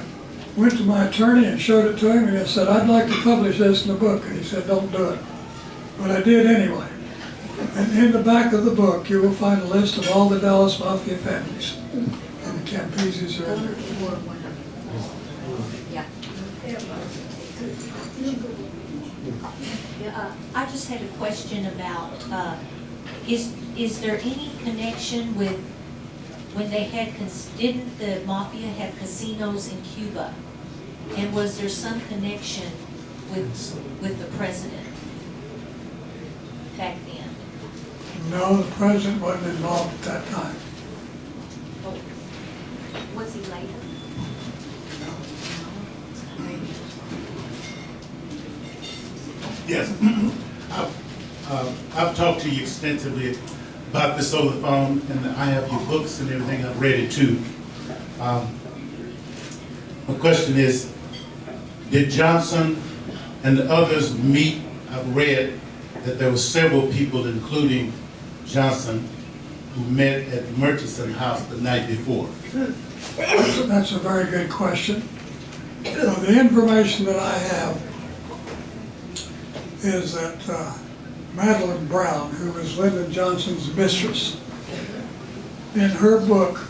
went to my attorney and showed it to him, and I said, I'd like to publish this in a book, and he said, don't do it. But I did anyway. And in the back of the book, you will find a list of all the Dallas Mafia families, and the Campeses are in there. I just had a question about, is there any connection with, when they had, didn't the Mafia have casinos in Cuba? And was there some connection with the president back then? No, the president wasn't involved at that time. Oh, was he later? Yes. I've talked to you extensively about this over the phone, and I have your books and everything. I've read it too. My question is, did Johnson and the others meet? I've read that there were several people, including Johnson, who met at the Murchison house the night before. That's a very good question. The information that I have is that Madeline Brown, who was Lyndon Johnson's mistress, in her book,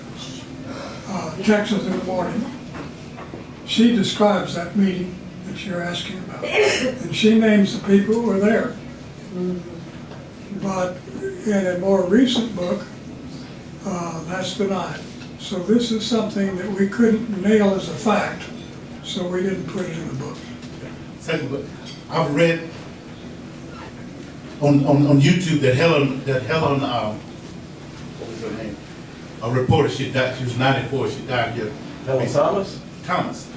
Texas in the Morning, she describes that meeting that you're asking about. And she names the people who were there. But in a more recent book, that's denied. So this is something that we couldn't nail as a fact, so we didn't put it in the book. Second book, I've read on YouTube that Helen, what was her name? A reporter, she died, she was 94, she died here. Helen Thomas? Thomas,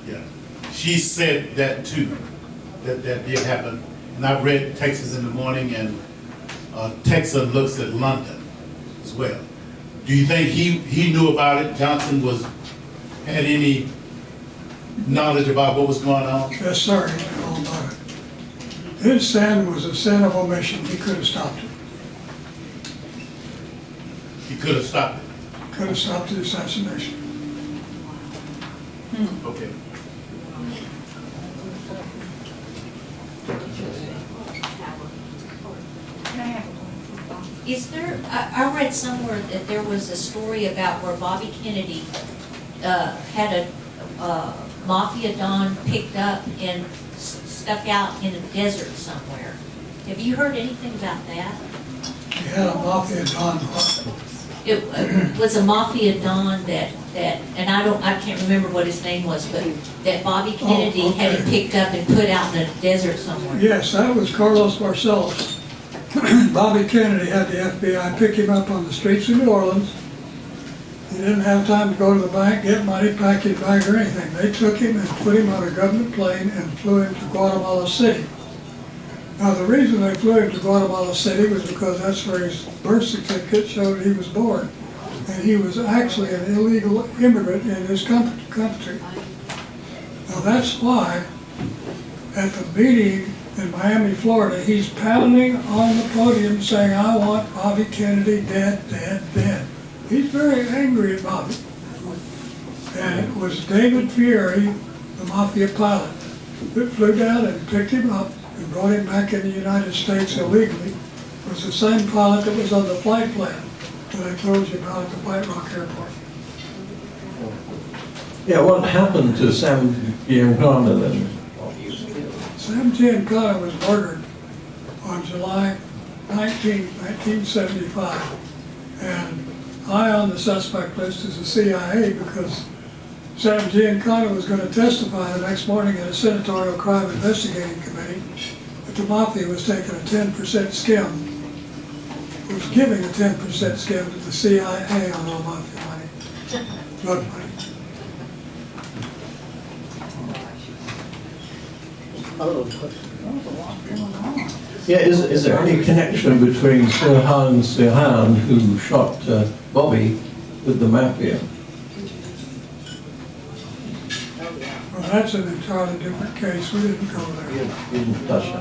yeah. She said that too, that did happen. And I've read Texas in the Morning, and Texas looks at London as well. Do you think he knew about it? Johnson had any knowledge about what was going on? Yes, sir, he knew all about it. His sin was a sin of omission. He could have stopped it. He could have stopped it. Could have stopped the assassination. Okay. Is there, I read somewhere that there was a story about where Bobby Kennedy had a Mafia Don picked up and stuck out in a desert somewhere. Have you heard anything about that? He had a Mafia Don. It was a Mafia Don that, and I can't remember what his name was, but that Bobby Kennedy had him picked up and put out in a desert somewhere. Yes, that was Carlos Marcellus. Bobby Kennedy had the FBI pick him up on the streets of New Orleans. He didn't have time to go to the bank, get money, pack his bag or anything. They took him and put him on a government plane and flew him to Guatemala City. Now, the reason they flew him to Guatemala City was because that's where his birth certificate showed he was born. And he was actually an illegal immigrant in his country. Now, that's why at the meeting in Miami, Florida, he's pounding on the podium saying, I want Bobby Kennedy dead, dead, dead. He's very angry at Bobby. And it was David Fieri, the Mafia pilot, that flew down and picked him up and brought him back in the United States illegally. It was the same pilot that was on the flight plan that I told you about at the White Rock Airport. Yeah, what happened to Sam Giancana then? Sam Giancana was murdered on July 19, 1975. And high on the suspect list is the CIA because Sam Giancana was going to testify the next morning at a senatorial crime investigating committee that the Mafia was taking a 10% skim, was giving a 10% skim to the CIA on all Mafia money, drug money. Yeah, is there any connection between Sirhan Sirhan, who shot Bobby, with the Mafia? Well, that's an entirely different case. We didn't go there. You didn't touch it.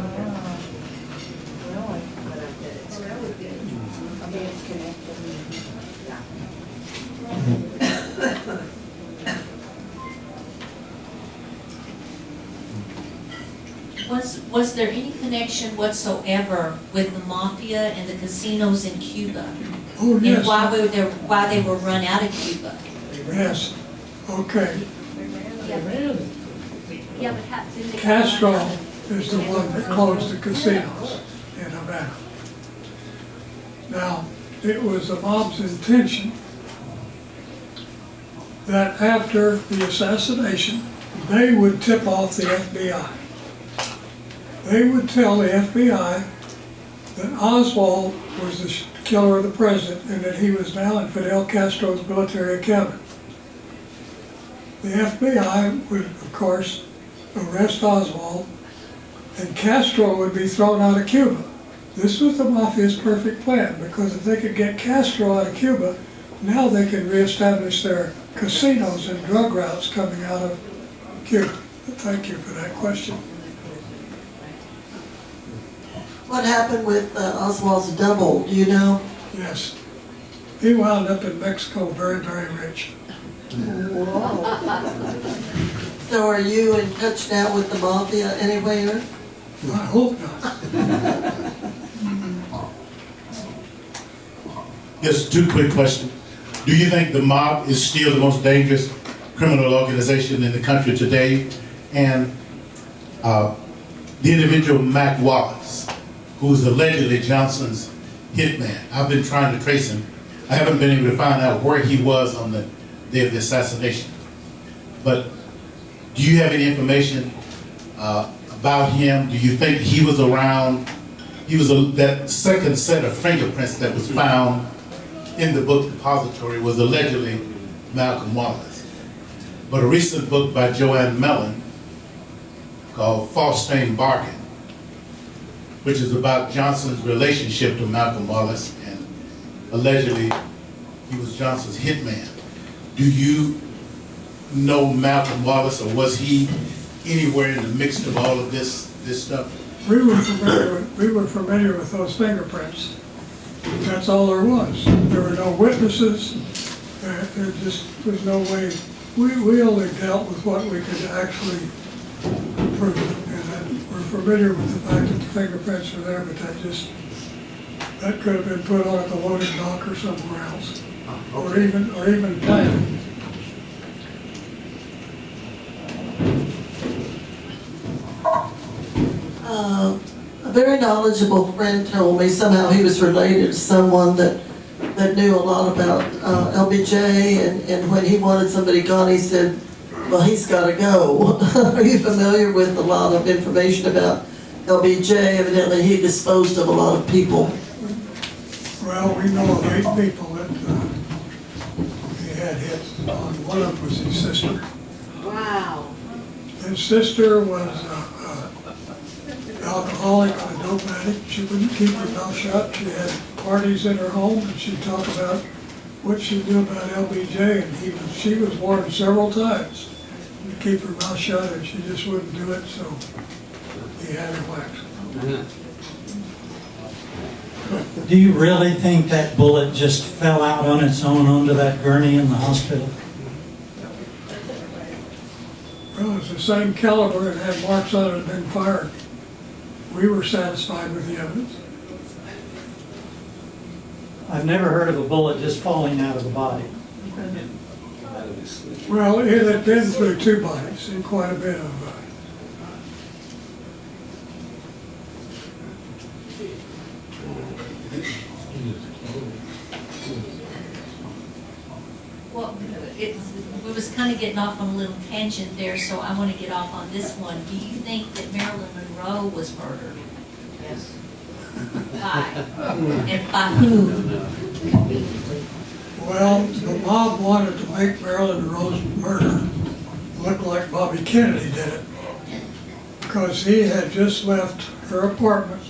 Was there any connection whatsoever with the Mafia and the casinos in Cuba? Oh, yes. And why they were run out of Cuba? Yes. Okay. Yeah, but how did they? Castro is the one that closed the casinos in Havana. Now, it was the mob's intention that after the assassination, they would tip off the FBI. They would tell the FBI that Oswald was the killer of the president and that he was now in Fidel Castro's military cabinet. The FBI would, of course, arrest Oswald, and Castro would be thrown out of Cuba. This was the Mafia's perfect plan, because if they could get Castro out of Cuba, now they can reestablish their casinos and drug routes coming out of Cuba. Thank you for that question. What happened with Oswald's double, do you know? Yes. He wound up in Mexico very, very rich. So are you in touch now with the Mafia anywhere? I hope not. Yes, two quick questions. Do you think the mob is still the most dangerous criminal organization in the country today? And the individual Mac Wallace, who's allegedly Johnson's hitman, I've been trying to trace him. I haven't been able to find out where he was on the day of the assassination. But do you have any information about him? Do you think he was around? He was that second set of fingerprints that was found in the book depository was allegedly Malcolm Wallace. But a recent book by Joanne Mellon called False Name Bargain, which is about Johnson's relationship to Malcolm Wallace, and allegedly he was Johnson's hitman. Do you know Malcolm Wallace, or was he anywhere in the mix of all of this stuff? We were familiar with those fingerprints. That's all there was. There were no witnesses. There just was no way. We only dealt with what we could actually prove. And then we're familiar with the fact that the fingerprints are there, but that could have been put on at the loading dock or somewhere else. Or even planted. A very knowledgeable friend told me somehow he was related to someone that knew a lot about LBJ, and when he wanted somebody gone, he said, well, he's got to go. Are you familiar with a lot of information about LBJ? Evidently, he disposed of a lot of people. Well, we know of 8 people that he had hits on. One of them was his sister. Wow. His sister was alcoholic and a dope addict. She wouldn't keep her mouth shut. She had parties in her home, and she'd talk about what she'd do about LBJ, and she was warned several times to keep her mouth shut, and she just wouldn't do it, so he had her whacked. Do you really think that bullet just fell out on its own onto that gurney in the hospital? Well, it's the same caliber and had marks on it and been fired. We were satisfied with the evidence. I've never heard of a bullet just falling out of the body. Well, it had been through 2 bodies and quite a bit of Well, we was kind of getting off on a little tangent there, so I want to get off on this one. Do you think that Marilyn Monroe was murdered? Yes. By? And by whom? Well, the mob wanted to make Marilyn Monroe's murder look like Bobby Kennedy did it, because he had just left her apartment.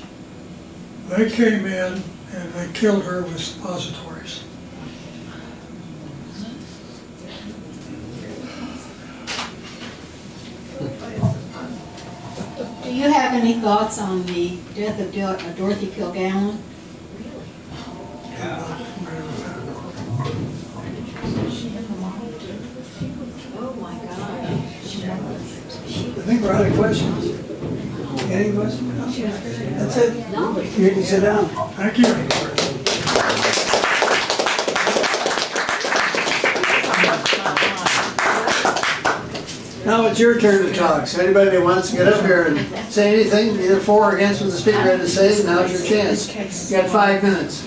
They came in and they killed her with suppositories. Do you have any thoughts on the death of Dorothy Kilgallen? Oh, my God. I think we're out of questions. Any questions? That's it? You can sit down. Thank you. Now it's your turn to talk. So anybody that wants to get up here and say anything, either for or against what the speaker had to say, now's your chance. You got 5 minutes.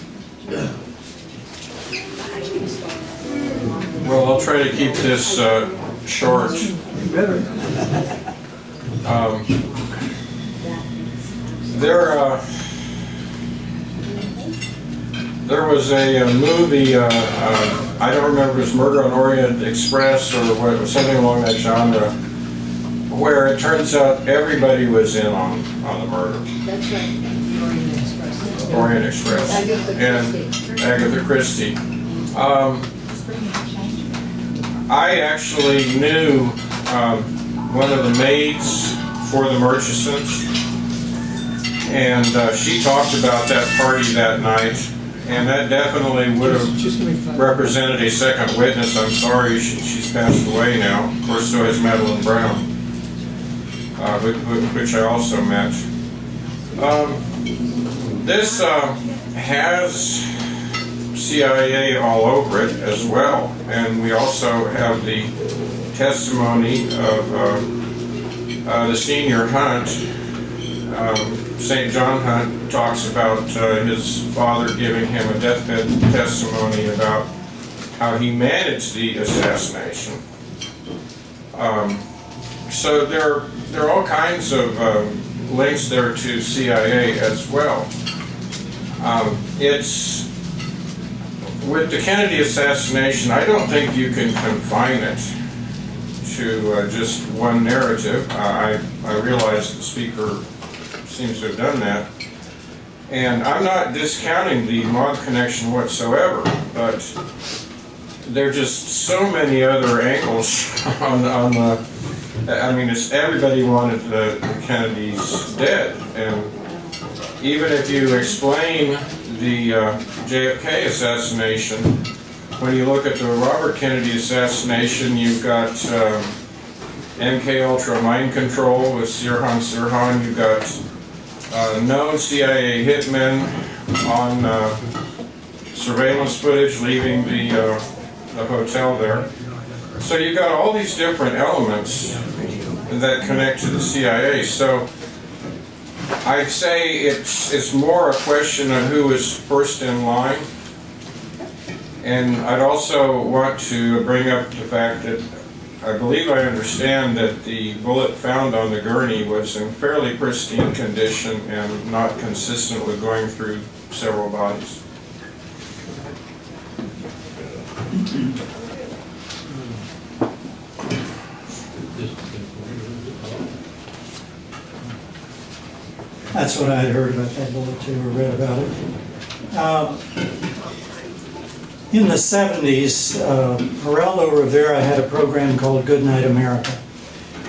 Well, I'll try to keep this short. You better. There was a movie, I don't remember if it was Murder on Orient Express or what, something along that genre, where it turns out everybody was in on the murder. That's right. Orient Express. And Agatha Christie. I actually knew one of the maids for the Murchisons, and she talked about that party that night. And that definitely would have represented a second witness. I'm sorry, she's passed away now. Of course, so has Madeline Brown, which I also met. This has CIA all over it as well. And we also have the testimony of the senior Hunt. St. John Hunt talks about his father giving him a deathbed testimony about how he managed the assassination. So there are all kinds of links there to CIA as well. It's with the Kennedy assassination, I don't think you can confine it to just one narrative. I realize the speaker seems to have done that. And I'm not discounting the mob connection whatsoever, but there are just so many other angles on the. I mean, everybody wanted the Kennedys dead, and even if you explain the JFK assassination, when you look at the Robert Kennedy assassination, you've got MK Ultra mind control with Sirhan Sirhan. You've got known CIA hitmen on surveillance footage leaving the hotel there. So you've got all these different elements that connect to the CIA. So I'd say it's more a question of who is first in line. And I'd also want to bring up the fact that I believe I understand that the bullet found on the gurney was in fairly pristine condition and not consistent with going through several bodies. That's what I had heard about that bullet too, or read about it. In the 70s, Geraldo Rivera had a program called Good Night America.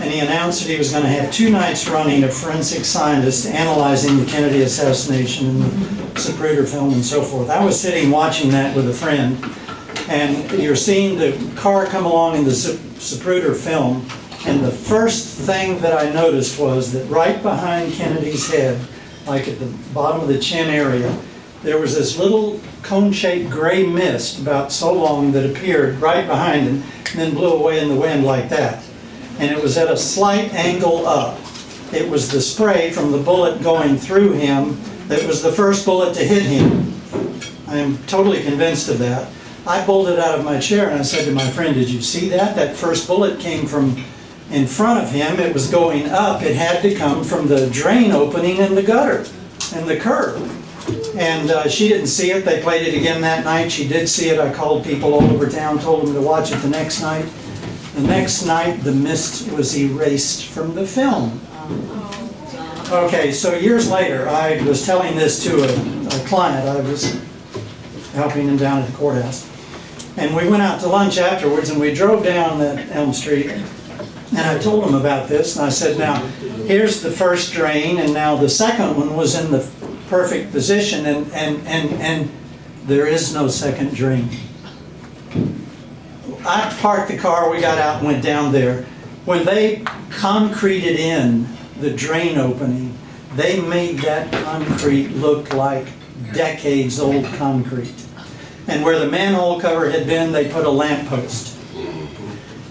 And he announced that he was going to have 2 nights running of forensic scientists analyzing the Kennedy assassination and the Zapruder film and so forth. I was sitting watching that with a friend, and you're seeing the car come along in the Zapruder film, and the first thing that I noticed was that right behind Kennedy's head, like at the bottom of the chin area, there was this little cone-shaped gray mist about so long that appeared right behind him and then blew away in the wind like that. And it was at a slight angle up. It was the spray from the bullet going through him that was the first bullet to hit him. I am totally convinced of that. I bolted out of my chair and I said to my friend, "Did you see that? That first bullet came from in front of him. It was going up. It had to come from the drain opening in the gutter and the curb." And she didn't see it. They played it again that night. She did see it. I called people all over town, told them to watch it the next night. The next night, the mist was erased from the film. Okay, so years later, I was telling this to a client. I was helping him down at the courthouse. And we went out to lunch afterwards, and we drove down that Elm Street. And I told him about this, and I said, "Now, here's the first drain, and now the second one was in the perfect position, and there is no second drain." I parked the car, we got out and went down there. When they concreted in the drain opening, they made that concrete look like decades old concrete. And where the manhole cover had been, they put a lamppost.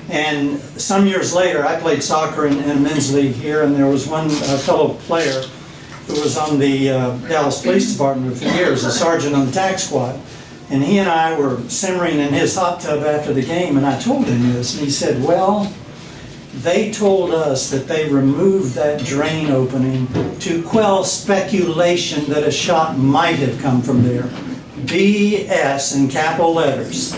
And some years later, I played soccer in a men's league here, and there was one fellow player who was on the Dallas Police Department for years, a sergeant on the tac squad. And he and I were simmering in his hot tub after the game, and I told him this, and he said, "Well, they told us that they removed that drain opening to quell speculation that a shot might have come from there." BS in capital letters.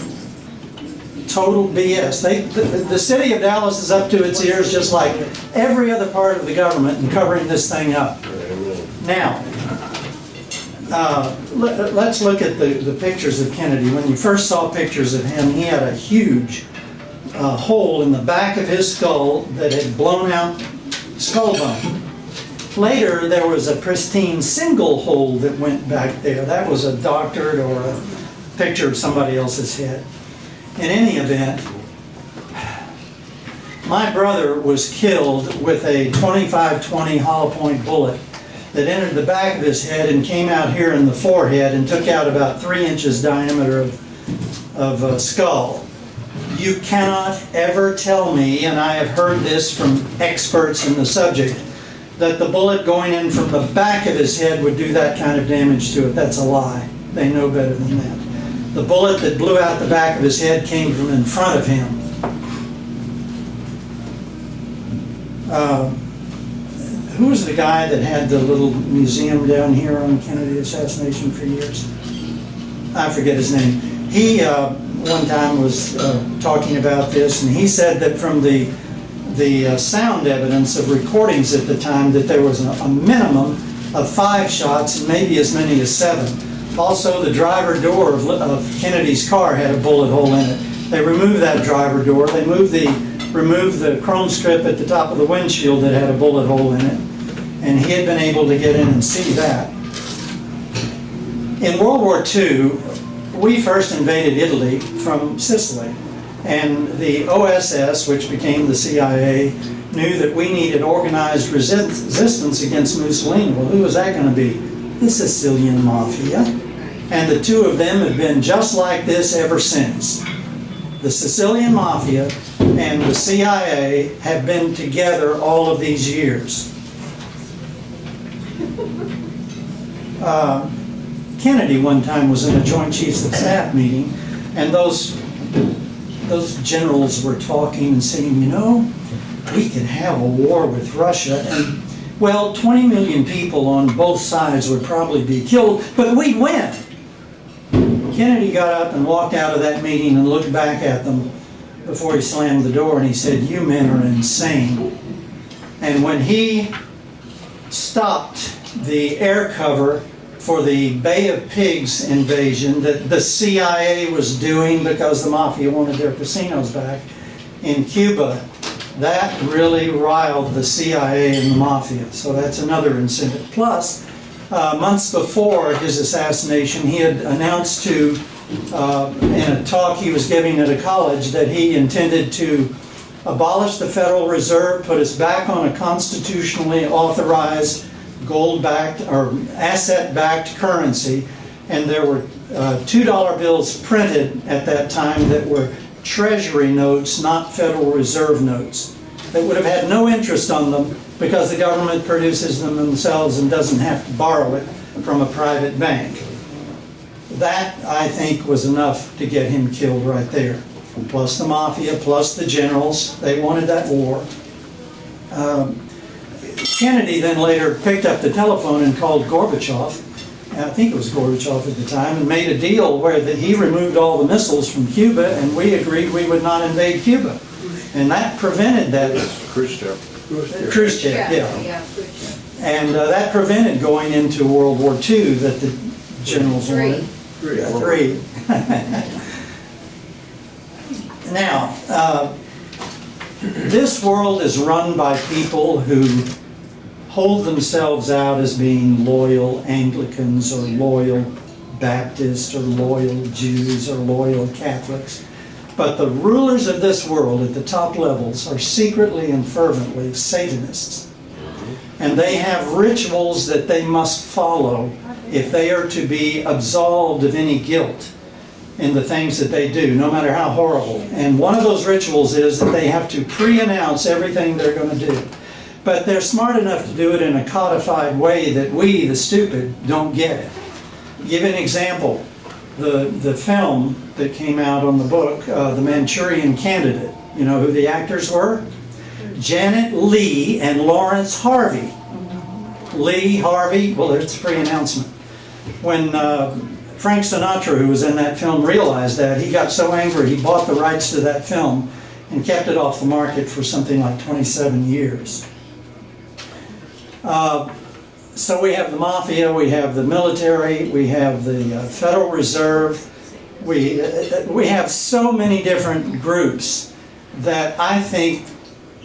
Total BS. The city of Dallas is up to its ears just like every other part of the government in covering this thing up. Now, let's look at the pictures of Kennedy. When you first saw pictures of him, he had a huge hole in the back of his skull that had blown out skull bone. Later, there was a pristine single hole that went back there. That was a doctored or a picture of somebody else's head. In any event, my brother was killed with a 25-20 hollow point bullet that entered the back of his head and came out here in the forehead and took out about 3 inches diameter of skull. You cannot ever tell me, and I have heard this from experts in the subject, that the bullet going in from the back of his head would do that kind of damage to it. That's a lie. They know better than that. The bullet that blew out the back of his head came from in front of him. Who was the guy that had the little museum down here on Kennedy assassination for years? I forget his name. He one time was talking about this, and he said that from the sound evidence of recordings at the time that there was a minimum of 5 shots and maybe as many as 7. Also, the driver door of Kennedy's car had a bullet hole in it. They removed that driver door. They removed the chrome strip at the top of the windshield that had a bullet hole in it. And he had been able to get in and see that. In World War II, we first invaded Italy from Sicily. And the OSS, which became the CIA, knew that we needed organized resistance against Mussolini. Well, who was that going to be? The Sicilian Mafia. And the two of them have been just like this ever since. The Sicilian Mafia and the CIA have been together all of these years. Kennedy one time was in a Joint Chiefs of Staff meeting, and those generals were talking and saying, you know, we could have a war with Russia, and well, 20 million people on both sides would probably be killed, but we'd win. Kennedy got up and walked out of that meeting and looked back at them before he slammed the door, and he said, you men are insane. And when he stopped the air cover for the Bay of Pigs invasion that the CIA was doing because the Mafia wanted their casinos back in Cuba, that really riled the CIA and the Mafia. So that's another incentive. Plus, months before his assassination, he had announced in a talk he was giving at a college that he intended to abolish the Federal Reserve, put us back on a constitutionally authorized gold-backed or asset-backed currency, and there were $2 bills printed at that time that were Treasury notes, not Federal Reserve notes, that would have had no interest on them because the government produces them themselves and doesn't have to borrow it from a private bank. That, I think, was enough to get him killed right there. Plus the Mafia, plus the generals, they wanted that war. Kennedy then later picked up the telephone and called Gorbachev, I think it was Gorbachev at the time, and made a deal where that he removed all the missiles from Cuba and we agreed we would not invade Cuba. And that prevented that. Khrushchev. Khrushchev, yeah. And that prevented going into World War II that the generals wanted. Three. Now, this world is run by people who hold themselves out as being loyal Anglicans or loyal Baptists or loyal Jews or loyal Catholics. But the rulers of this world at the top levels are secretly and fervently Satanists. And they have rituals that they must follow if they are to be absolved of any guilt in the things that they do, no matter how horrible. And one of those rituals is that they have to pre-announce everything they're going to do. But they're smart enough to do it in a codified way that we, the stupid, don't get it. Give an example. The film that came out on the book, The Manchurian Candidate, you know who the actors were? Janet Leigh and Lawrence Harvey. Lee, Harvey, well, there's a pre-announcement. When Frank Sinatra, who was in that film, realized that, he got so angry he bought the rights to that film and kept it off the market for something like 27 years. So we have the Mafia, we have the military, we have the Federal Reserve. We have so many different groups that I think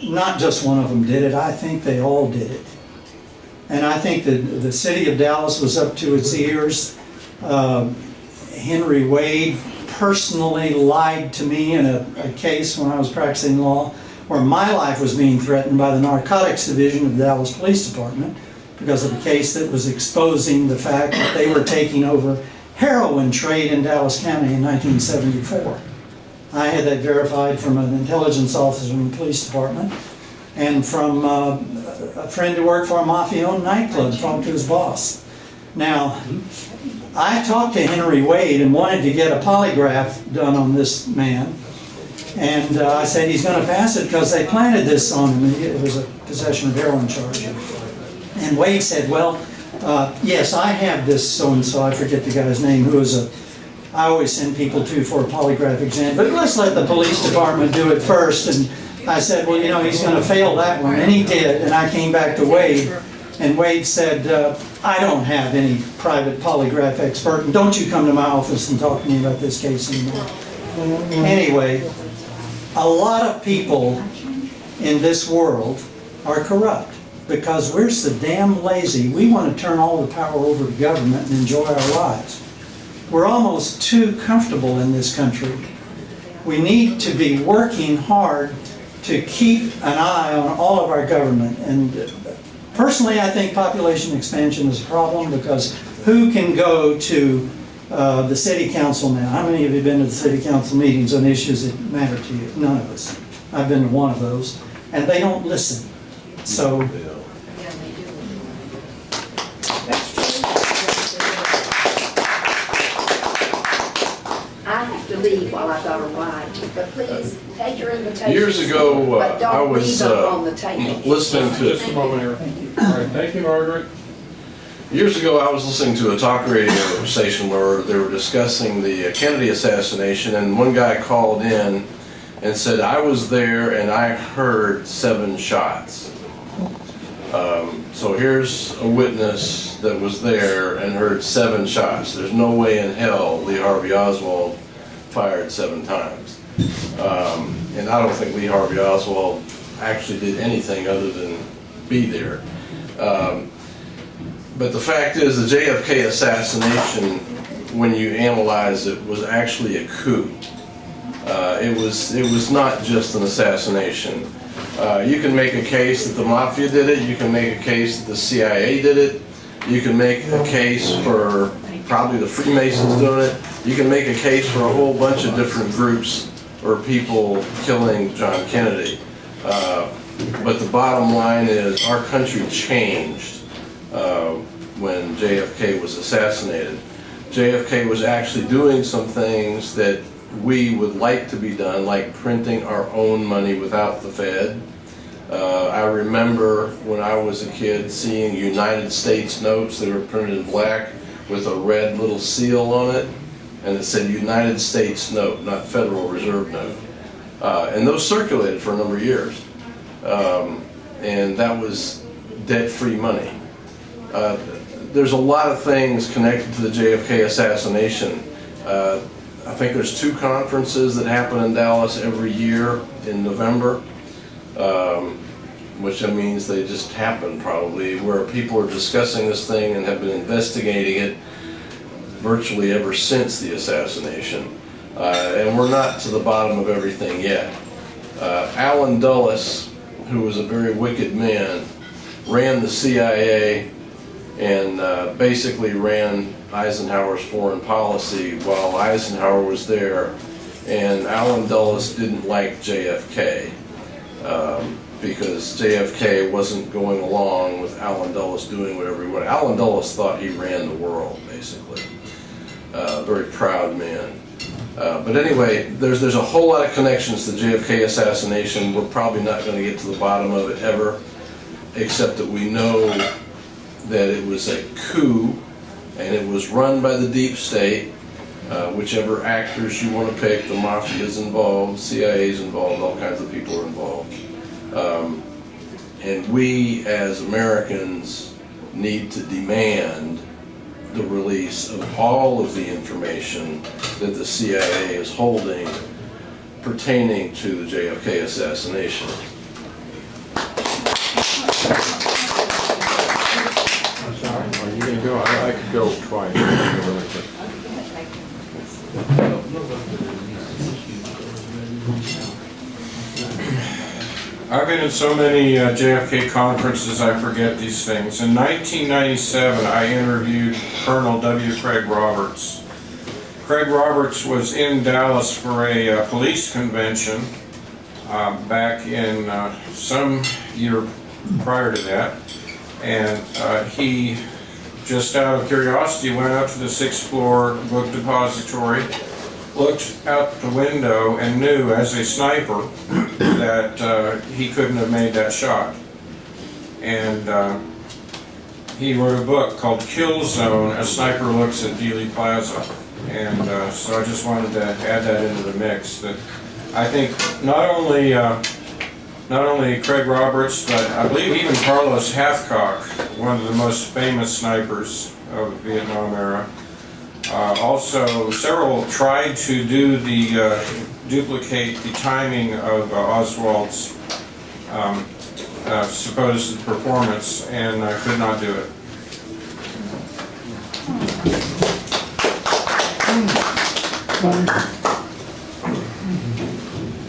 not just one of them did it, I think they all did it. And I think that the city of Dallas was up to its ears. Henry Wade personally lied to me in a case when I was practicing law where my life was being threatened by the Narcotics Division of the Dallas Police Department because of a case that was exposing the fact that they were taking over heroin trade in Dallas County in 1974. I had that verified from an intelligence officer in the police department and from a friend who worked for a Mafia-owned nightclub, talked to his boss. Now, I talked to Henry Wade and wanted to get a polygraph done on this man. And I said he's going to pass it because they planted this on him. It was a possession of heroin charge. And Wade said, well, yes, I have this so-and-so, I forget the guy's name, who is I always send people to for a polygraph exam, but let's let the police department do it first. And I said, well, you know, he's going to fail that one. And he did. And I came back to Wade, and Wade said, I don't have any private polygraph expert, and don't you come to my office and talk to me about this case anymore. Anyway, a lot of people in this world are corrupt because we're so damn lazy. We want to turn all the power over to government and enjoy our lives. We're almost too comfortable in this country. We need to be working hard to keep an eye on all of our government. And personally, I think population expansion is a problem because who can go to the city council now? How many of you have been to the city council meetings on issues that matter to you? None of us. I've been to one of those. And they don't listen. So I have to leave while I've got a ride, but please take your invitation. Years ago, but I don't leave was them on the table. listening to Just a moment here. All right, thank you, Margaret. Years ago, I was listening to a talk radio station where they were discussing the Kennedy assassination, and one guy called in and said, I was there and I heard 7 shots. So here's a witness that was there and heard 7 shots. There's no way in hell Lee Harvey Oswald fired 7 times. And I don't think Lee Harvey Oswald actually did anything other than be there. But the fact is, the JFK assassination, when you analyze it, was actually a coup. It was not just an assassination. You can make a case that the Mafia did it. You can make a case that the CIA did it. You can make a case for probably the Freemasons doing it. You can make a case for a whole bunch of different groups or people killing John Kennedy. But the bottom line is our country changed when JFK was assassinated. JFK was actually doing some things that we would like to be done, like printing our own money without the Fed. I remember when I was a kid seeing United States notes that were printed in black with a red little seal on it, and it said United States note, not Federal Reserve note. And those circulated for a number of years. And that was debt-free money. There's a lot of things connected to the JFK assassination. I think there's 2 conferences that happen in Dallas every year in November, which means they just happen probably, where people are discussing this thing and have been investigating it virtually ever since the assassination. And we're not to the bottom of everything yet. Allen Dulles, who was a very wicked man, ran the CIA and basically ran Eisenhower's foreign policy while Eisenhower was there, and Allen Dulles didn't like JFK because JFK wasn't going along with Allen Dulles doing whatever he wanted. Allen Dulles thought he ran the world, basically. Very proud man. But anyway, there's a whole lot of connections to the JFK assassination. We're probably not going to get to the bottom of it ever, except that we know that it was a coup, and it was run by the deep state, whichever actors you want to pick. The Mafia's involved, CIA's involved, all kinds of people are involved. And we as Americans need to demand the release of all of the information that the CIA is holding pertaining to the JFK assassination. Are you going to go? I could go twice. Really quick. I've been in so many JFK conferences, I forget these things. In 1997, I interviewed Colonel W. Craig Roberts. Craig Roberts was in Dallas for a police convention back in some year prior to that. And he, just out of curiosity, went up to the 6th floor book depository, looked out the window, and knew as a sniper that he couldn't have made that shot. And he wrote a book called Kill Zone, A Sniper Looks at Dealey Plaza. And so I just wanted to add that into the mix. That I think not only Craig Roberts, but I believe even Carlos Hathcock, one of the most famous snipers of the Vietnam era, Also, several tried to do duplicate the timing of Oswald's supposed performance, and could not do it.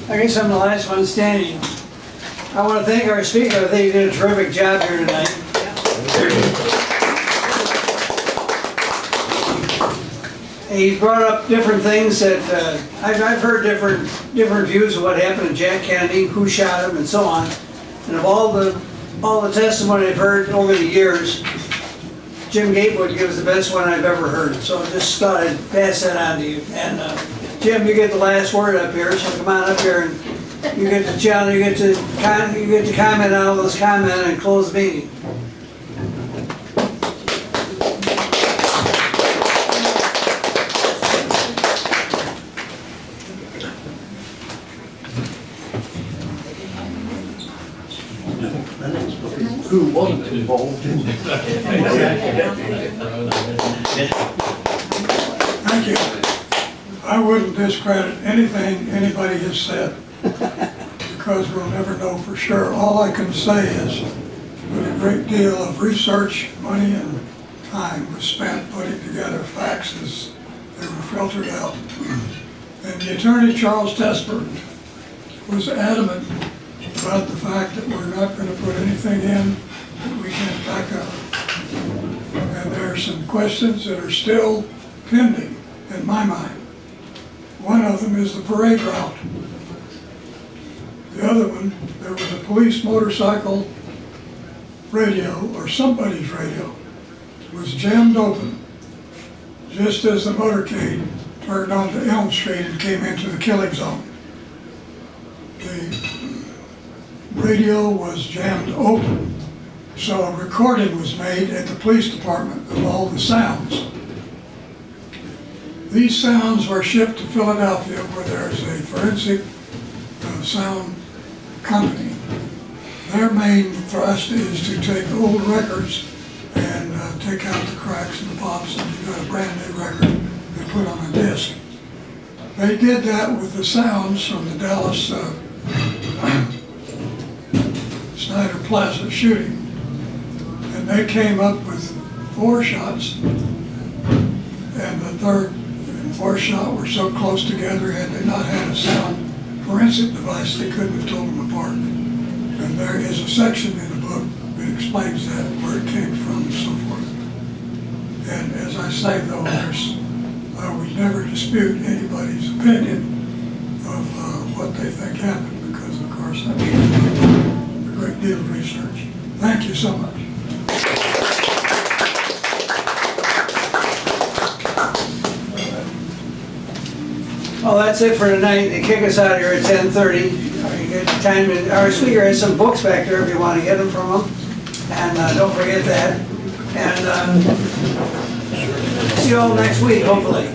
I guess I'm the last one standing. I want to thank our speaker. I think he did a terrific job here tonight. He brought up different things that I've heard different views of what happened to Jack Kennedy, who shot him, and so on. And of all the testimony I've heard over the years, Jim Gatewood gives the best one I've ever heard. So I just thought I'd pass that on to you. And Jim, you get the last word up here, so come on up here and you get to challenge, you get to comment on all those comments and close the meeting. Who wasn't involved in Thank you. I wouldn't discredit anything anybody has said because we'll never know for sure. All I can say is that a great deal of research, money, and time was spent putting together facts as they were filtered out. And the Attorney Charles Tessmer was adamant about the fact that we're not going to put anything in that we can't back up. And there are some questions that are still pending in my mind. One of them is the parade route. The other one, there was a police motorcycle radio, or somebody's radio, was jammed open just as the motorcade turned onto Elm Street and came into the killing zone. The radio was jammed open, so a recording was made at the police department of all the sounds. These sounds were shipped to Philadelphia, where there's a forensic sound company. Their main thrust is to take old records and take out the cracks and the pops, and you got a brand new record they put on a disc. They did that with the sounds from the Dallas Snyder Plaza shooting, and they came up with 4 shots, and the third and fourth shot were so close together, had they not had a sound forensic device, they couldn't have told them apart. And there is a section in the book that explains that, where it came from and so forth. And as I say though, we never dispute anybody's opinion of what they think happened, because of course that's a great deal of research. Thank you so much. Well, that's it for tonight. They kick us out of here at 10:30. You get time to, our speaker has some books back there if you want to get them from him. And don't forget that. And see you all next week, hopefully.